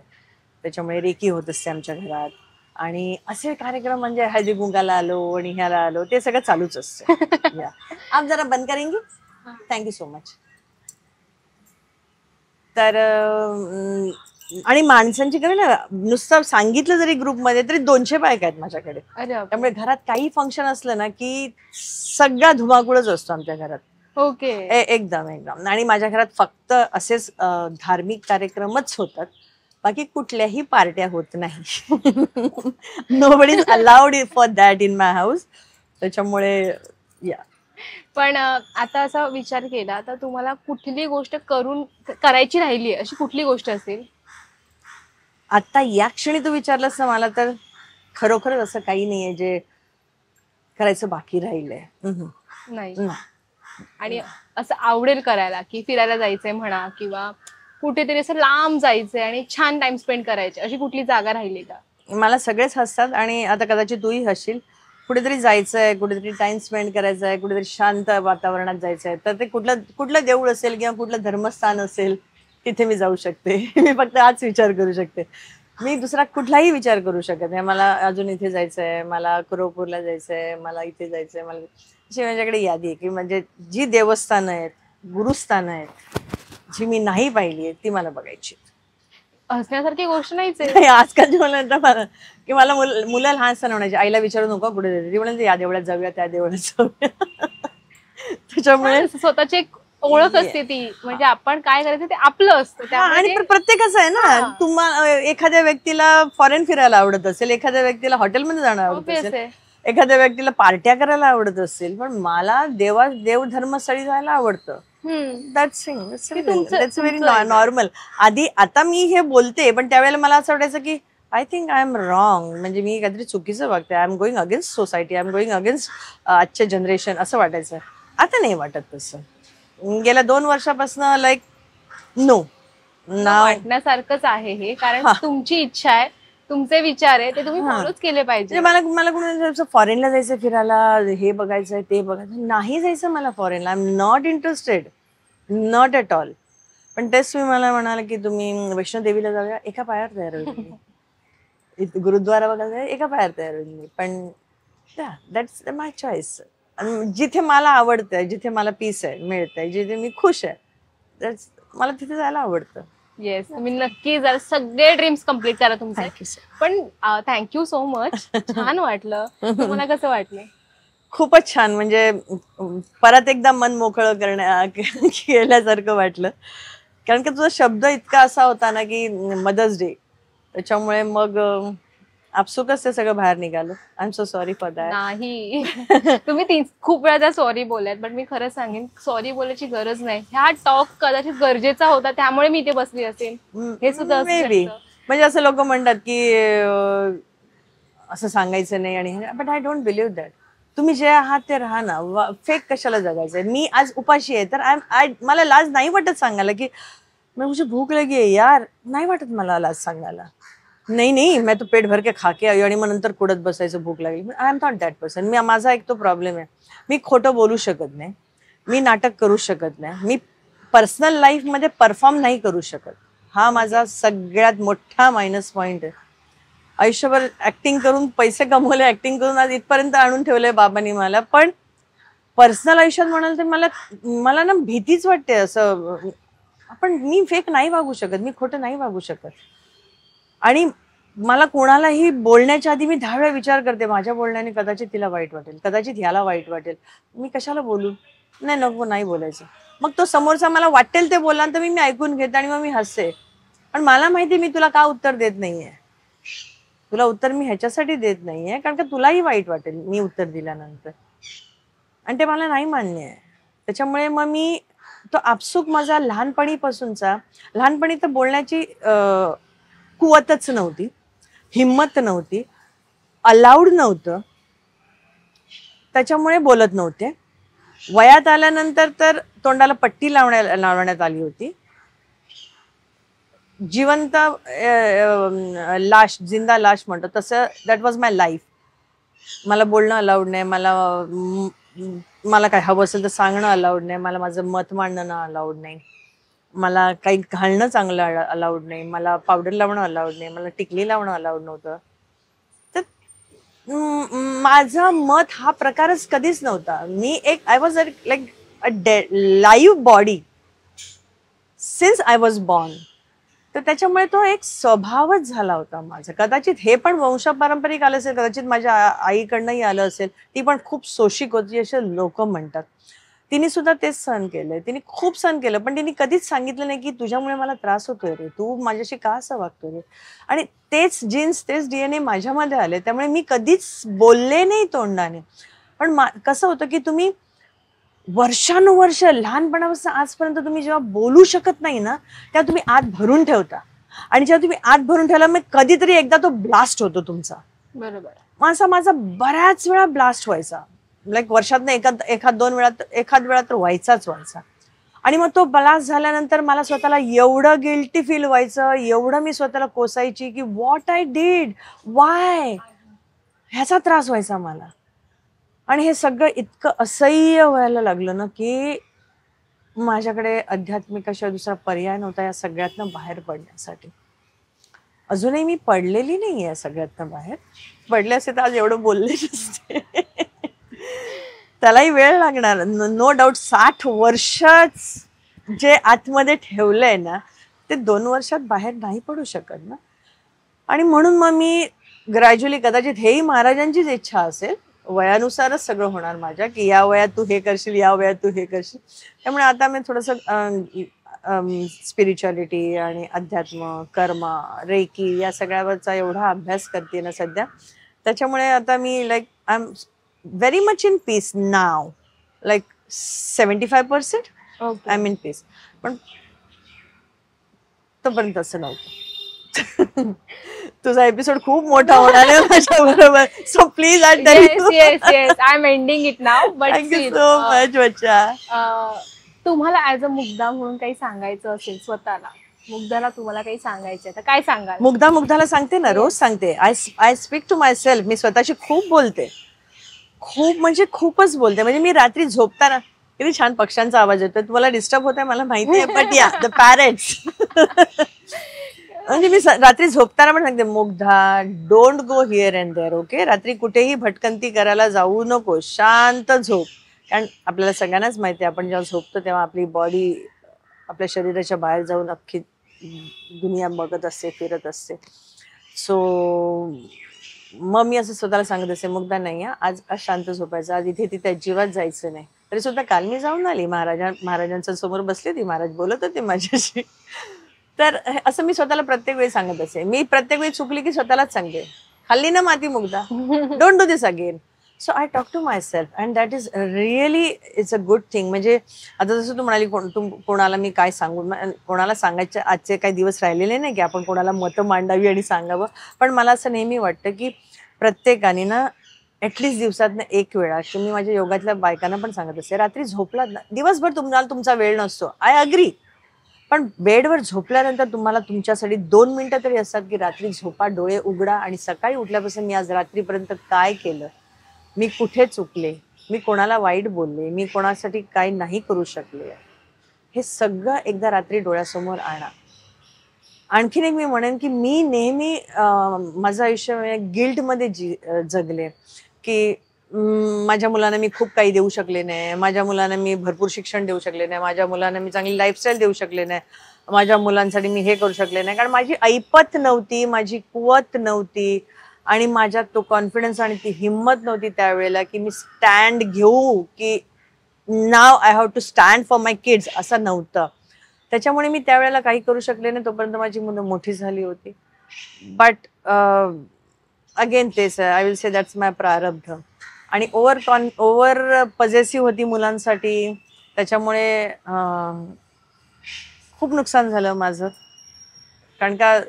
[SPEAKER 1] त्याच्यामुळे रेकी होत असते आमच्या घरात. आणि असे कार्यक्रम म्हणजे हळदी कुंकाला आलो आणि ह्याला आलो, ते सगळं चालूच असतं. आप जरा बंद करेंगे? Thank you so much. तर आणि माणसांची कडे ना नुसतं सांगितलं जरी ग्रुपमध्ये तरी 200 बायका आहेत माझ्याकडे.
[SPEAKER 2] अरे बापरे.
[SPEAKER 1] त्यामुळे घरात काही फंक्शन असलं ना की सगळा धुमाकूळच असतो आमच्या घरात.
[SPEAKER 2] ओके.
[SPEAKER 1] एकदम. आणि माझ्या घरात फक्त असेच धार्मिक कार्यक्रमच होतात, बाकी कुठल्याही पार्ट्या होत नाही. Nobody is allowed for that in my house. त्याच्यामुळे या.
[SPEAKER 2] पण आता असा विचार केला तर तुम्हाला कुठली गोष्ट करायची राहिली अशी कुठली गोष्ट असेल?
[SPEAKER 1] आता या क्षणी तू विचारलंस ना मला, तर खरोखरच असं काही नाहीये जे करायचं बाकी राहिलंय.
[SPEAKER 2] नाही. आणि असं आवडेल करायला, की फिरायला जायचंय म्हणा, किंवा कुठेतरी असं लांब जायचंय आणि छान टाइम स्पेंड करायचे, अशी कुठली जागा राहिली का?
[SPEAKER 1] मला सगळेच हसतात आणि आता कदाचित तूही हसशील. कुठेतरी जायचंय, कुठेतरी टाइम स्पेंड करायचा आहे, कुठेतरी शांत वातावरणात जायचंय, तर ते कुठलं देऊळ असेल किंवा कुठलं धर्मस्थान असेल तिथे मी जाऊ शकते. मी फक्त हाच विचार करू शकते. मी दुसरा कुठलाही विचार करू शकत नाही. मला अजून इथे जायचंय, मला कुरोपूरला जायचंय, मला इथे जायचंय. मला अशी माझ्याकडे यादी आहे की म्हणजे जी देवस्थानं आहेत, गुरुस्थानं आहेत, जी मी नाही पाहिली आहेत ती मला बघायची.
[SPEAKER 2] हसण्यासारखी गोष्ट नाहीच आहे.
[SPEAKER 1] नाही, आजकालच्या मुलांना की मला मुलं लहान असताना म्हणायची, आईला विचारू नको कुठे जायचं. ती म्हणायची या देवळात जाऊया, त्या देवळात जाऊया. त्याच्यामुळे
[SPEAKER 2] छान, असं स्वतःची एक ओळख असते ती, म्हणजे आपण काय करायचं ते आपलं असतं.
[SPEAKER 1] आणि प्रत्येकाचं आहे ना. तुम्हाला एखाद्या व्यक्तीला फॉरेन फिरायला आवडत असेल, एखाद्या व्यक्तीला हॉटेलमध्ये जाणं आवडत
[SPEAKER 2] Obvious
[SPEAKER 1] असेल,
[SPEAKER 2] आहे.
[SPEAKER 1] एखाद्या व्यक्तीला पार्ट्या करायला आवडत असेल, पण मला देवधर्मस्थळी जायला आवडतं. That's very normal. आता मी हे बोलते, पण त्यावेळेला मला असं वाटायचं की I think I am wrong, म्हणजे मी काहीतरी चुकीचं वागते, I am going against society, I am going against आजचे जनरेशन, असं वाटायचं. आता नाही वाटत तसं. गेल्या 2 वर्षापासून लाईक नो
[SPEAKER 2] वाटण्यासारखंच आहे हे, कारण तुमची इच्छा आहे, तुमचे विचार आहे, ते तुम्ही फॉलोच केले पाहिजे.
[SPEAKER 1] मला कोणी फॉरेनला जायचं, फिरायला हे बघायचंय ते बघायचं, नाही जायचं मला फॉरेनला. I am not interested, not at all. पण तेच तुम्ही मला म्हणाला की तुम्ही वैष्णोदेवीला जाऊया, एका पायावर तयार होईल. गुरुद्वारा बघायला एका पायावर तयार होईल. पण दॅट्स माय चॉईस. जिथे मला आवडतंय, जिथे मला पीस आहे, मिळतंय, जिथे मी खुश आहे, मला तिथे जायला आवडतं.
[SPEAKER 2] येस, तुम्ही नक्की जर सगळे ड्रीम्स कम्प्लीट करा तुमचे. पण थँक्यू सो मच, छान वाटलं. तुम्हाला कसं वाटलं?
[SPEAKER 1] खूपच छान, म्हणजे परत एकदा मन मोकळं केल्यासारखं वाटलं. कारण की तुझा शब्द इतका असा होता ना की मदर्स डे, त्याच्यामुळे मग आपसुकच ते सगळं बाहेर निघालं. I am so sorry for that.
[SPEAKER 2] नाही, तुम्ही खूप वेळा सॉरी बोललात, पण मी खरं सांगेन, सॉरी बोलायची गरज नाही. ह्या टॉक कदाचित गरजेचा होता, त्यामुळे मी इथे बसली असेल, हे सुद्धा
[SPEAKER 1] मे बी. म्हणजे असं लोक म्हणतात की असं सांगायचं नाही, आणि but I don't believe that. तुम्ही जे आहात ते राहा ना, फेक कशाला जगायचंय. मी आज उपाशी आहे, तर मला लाज नाही वाटत सांगायला की मुझे भूक लगी है यार, नाही वाटत मला लाज सांगायला. नाही मैं तो पेट भर के खा के आई आणि मग नंतर कुडत बसायचं भूक लागली. I am not that person. माझा एक तो प्रॉब्लेम आहे, मी खोटं बोलू शकत नाही, मी नाटक करू शकत नाही, मी पर्सनल लाईफमध्ये परफॉर्म नाही करू शकत. हा माझा सगळ्यात मोठा मायनस पॉइंट आहे. आयुष्यभर ऍक्टिंग करून पैसे कमवले, ऍक्टिंग करून आज इथपर्यंत आणून ठेवलंय बाबांनी मला. पण पर्सनल आयुष्यात म्हणाल तर मला ना भीतीच वाटते. असं मी फेक नाही वागू शकत, मी खोटं नाही वागू शकत. आणि मला कोणालाही बोलण्याच्या आधी मी 10 वेळा विचार करते, माझ्या बोलण्याने कदाचित तिला वाईट वाटेल, कदाचित ह्याला वाईट वाटेल, मी कशाला बोलू. नाही बोलायचं. मग तो समोरचा मला वाटेल ते बोलला तर मी ऐकून घेते आणि मग मी हसते. पण मला माहिती मी तुला का उत्तर देत नाहीये. तुला उत्तर मी ह्याच्यासाठी देत नाहीये कारण का तुलाही वाईट वाटेल मी उत्तर दिल्यानंतर, आणि ते मला नाही मान्य आहे. त्याच्यामुळे मग मी तो आपसूक माझा लहानपणी तर बोलण्याची कुवतच नव्हती, हिम्मत नव्हती, अलाउड नव्हतं, त्याच्यामुळे बोलत नव्हते. वयात आल्यानंतर तर तोंडाला पट्टी लावण्यात आली होती. जिवंत लाश, जिंदा लाश म्हणतो तसं, दॅट वॉज माय लाईफ. मला बोलणं अलाउड नाही, मला काय हवं असेल तर सांगणं अलाउड नाही, मला माझं मत मांडणं अलाउड नाही, मला काही घालणं चांगलं अलाउड नाही, मला पावडर लावणं अलाउड नाही, मला टिकली लावणं अलाउड नव्हतं. तर माझं मत हा प्रकारच कधीच नव्हता. I was like a live body since I was born. तर त्याच्यामुळे तो एक स्वभावच झाला होता माझा. कदाचित हे पण वंशपारंपरिक आलं असेल, कदाचित माझ्या आईकडनंही आलं असेल. ती पण खूप सोशिक होती असे लोक म्हणतात. तिने सुद्धा तेच सहन केलंय, तिने खूप सहन केलं, पण तिने कधीच सांगितलं नाही की तुझ्यामुळे मला त्रास होतोय रे, तू माझ्याशी का असं वागतोय रे. आणि तेच जीन्स, तेच DNA माझ्यामध्ये आले, त्यामुळे मी कधीच बोलले नाही तोंडाने. पण कसं होतं की तुम्ही वर्षानुवर्ष लहानपणापासून आजपर्यंत तुम्ही जेव्हा बोलू शकत नाही ना, तेव्हा तुम्ही आत भरून ठेवता, आणि जेव्हा तुम्ही आत भरून ठेवला मग कधीतरी एकदा तो ब्लास्ट होतो तुमचा.
[SPEAKER 2] बरोबर.
[SPEAKER 1] माझा बऱ्याच वेळा ब्लास्ट व्हायचा, लाईक वर्षातनं एखाद वेळा तर व्हायचा. आणि मग तो ब्लास्ट झाल्यानंतर मला स्वतःला एवढं गिल्टी फील व्हायचं, एवढं मी स्वतःला कोसायची की व्हॉट आय डिड, वाय, ह्याचा त्रास व्हायचा मला. आणि हे सगळं इतकं असह्य व्हायला लागलं ना की माझ्याकडे आध्यात्मिकाशिवाय दुसरा पर्याय नव्हता या सगळ्यातनं बाहेर पडण्यासाठी. अजूनही मी पडलेली नाही आहे सगळ्यातनं बाहेर. पडले असते तर आज एवढं बोलले नसते. त्यालाही वेळ लागणार, नो डाऊट. 60 वर्षच जे आतमध्ये ठेवलंय ना ते 2 वर्षात बाहेर नाही पडू शकत ना. आणि म्हणून मग मी ग्रॅज्युअली, कदाचित हेही महाराजांचीच इच्छा असेल, वयानुसारच सगळं होणार माझ्या, की या वयात तू हे करशील, या वयात तू हे करशील. त्यामुळे आता मी थोडंसं स्पिरिच्युअलिटी आणि अध्यात्म, कर्म, रेकी या सगळ्यावरचा एवढा अभ्यास करते ना सध्या. त्याच्यामुळे आता मी like I am very much in peace now. Like 75% I am in peace. पण तोपर्यंत असं नव्हतं. तुझा एपिसोड खूप मोठा होणार आहे माझ्या बरोबर. So please I tell you.
[SPEAKER 2] Yes I am ending it now. But
[SPEAKER 1] thank you so much बच्चा.
[SPEAKER 2] तुम्हाला ऍज अ मुग्धा म्हणून काही सांगायचं असेल स्वतःला, मुग्धाला तुम्हाला काही सांगायचं तर काय सांगाल?
[SPEAKER 1] मुग्धाला सांगते ना, रोज सांगते. I speak to myself. मी स्वतःशी खूप बोलते, खूप म्हणजे खूपच बोलते. म्हणजे मी रात्री झोपताना, किती छान पक्ष्यांचा आवाज येतोय, तुम्हाला डिस्टर्ब होत आहे मला माहिती आहे, बट या द पॅरेट्स. म्हणजे मी रात्री झोपताना पण सांगते, Mugdha don't go here and there. Okay, रात्री कुठेही भटकंती करायला जाऊ नको, शांत झोप. कारण आपल्याला सगळ्यांनाच माहिती आहे, आपण जेव्हा झोपतो तेव्हा आपली बॉडी आपल्या शरीराच्या बाहेर जाऊन अख्खी दुनिया बघत असते, फिरत असते. सो मग मी असं स्वतःला सांगत असे, मुग्धा नाही, आज शांत झोपायचं, आज इथे तिथे अजिबात जायचं नाही. तरी सुद्धा काल मी जाऊन आली, महाराजांच्या समोर बसली ती, महाराज बोलत होते माझ्याशी. तर असं मी स्वतःला प्रत्येक वेळी सांगत असे. मी प्रत्येक वेळी चुकली की स्वतःलाच सांगते, खाल्ली ना माती Mugdha, don't do this again. So I talk to myself and that is really it's a good thing. म्हणजे आता जसं तू म्हणाली, कोणाला मी काय सांगू, कोणाला सांगायचे आजचे काही दिवस राहिलेले नाही की आपण कोणाला मतं मांडावी आणि सांगावं. पण मला असं नेहमी वाटतं की प्रत्येकाने ना ॲटलिस्ट दिवसातनं एक वेळा, की मी माझ्या योगातल्या बायकांना पण सांगत असते, रात्री झोपलात ना, दिवसभर तुम्हाला तुमचा वेळ नसतो, आय अग्री. पण बेडवर झोपल्यानंतर तुम्हाला तुमच्यासाठी 2 मिनिटं तरी असतात की रात्री झोपा, डोळे उघडा आणि सकाळी उठल्यापासून मी आज रात्रीपर्यंत काय केलं, मी कुठे चुकले, मी कोणाला वाईट बोलले, मी कोणासाठी काय नाही करू शकले, हे सगळं एकदा रात्री डोळ्यासमोर आणा. आणखीन एक मी म्हणेन की मी नेहमी माझं आयुष्य गिल्टमध्ये जगले की माझ्या मुलांना मी खूप काही देऊ शकले नाही, माझ्या मुलांना मी भरपूर शिक्षण देऊ शकले नाही, माझ्या मुलांना मी चांगली लाईफस्टाईल देऊ शकले नाही, माझ्या मुलांसाठी मी हे करू शकले नाही, कारण माझी ऐपत नव्हती, माझी कुवत नव्हती आणि माझ्यात तो कॉन्फिडन्स आणि ती हिंमत नव्हती त्यावेळेला की मी स्टँड घेऊ, की now I have to stand for my kids, असं नव्हतं. त्याच्यामुळे मी त्यावेळेला काही करू शकले नाही, तोपर्यंत माझी मुलं मोठी झाली होती. बट अगेन तेच, आय विल से दॅट्स माय प्रारब्ध. आणि ओव्हर पॉझेसिव्ह होती मुलांसाठी, त्याच्यामुळे खूप नुकसान झालं माझं. कारण का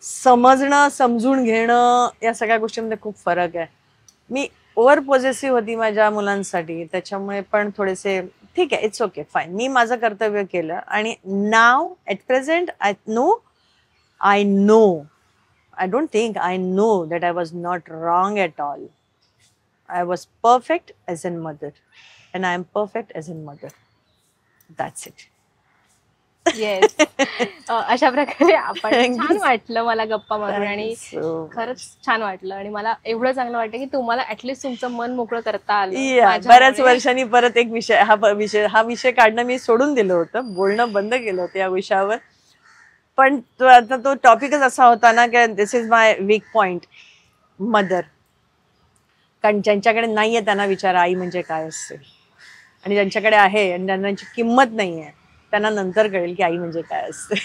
[SPEAKER 1] समजणं, समजून घेणं या सगळ्या गोष्टींमध्ये खूप फरक आहे. मी ओव्हर पॉझेसिव्ह होती माझ्या मुलांसाठी, त्याच्यामुळे पण थोडेसे ठीक आहे, इट्स ओके, फाईन, मी माझं कर्तव्य केलं. आणि now at present I know, I don't think I know that I was not wrong at all. I was perfect as a mother and I am perfect as a mother. That's it.
[SPEAKER 2] Yes. अशा प्रकारे आपण, छान वाटलं मला गप्पा मारून आणि खरंच छान वाटलं. आणि मला एवढं चांगलं वाटतं की तुम्हाला ऍटलीस्ट तुमचं मन मोकळं करता आलं.
[SPEAKER 1] बऱ्याच वर्षांनी परत एक हा विषय काढणं मी सोडून दिलं होतं, बोलणं बंद केलं होतं या विषयावर. पण आता तो टॉपिकच असा होता ना की this is my weak point, mother. कारण ज्यांच्याकडे नाहीये त्यांना विचारा आई म्हणजे काय असते, आणि ज्यांच्याकडे आहे आणि ज्यांची किंमत नाहीये त्यांना नंतर कळेल की आई म्हणजे काय असते.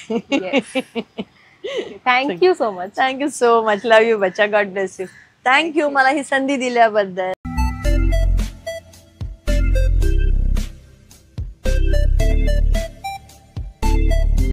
[SPEAKER 2] Thank you so much.
[SPEAKER 1] Thank you so much. Love you बच्चा. God bless you. थँक्यू मला ही संधी दिल्याबद्दल.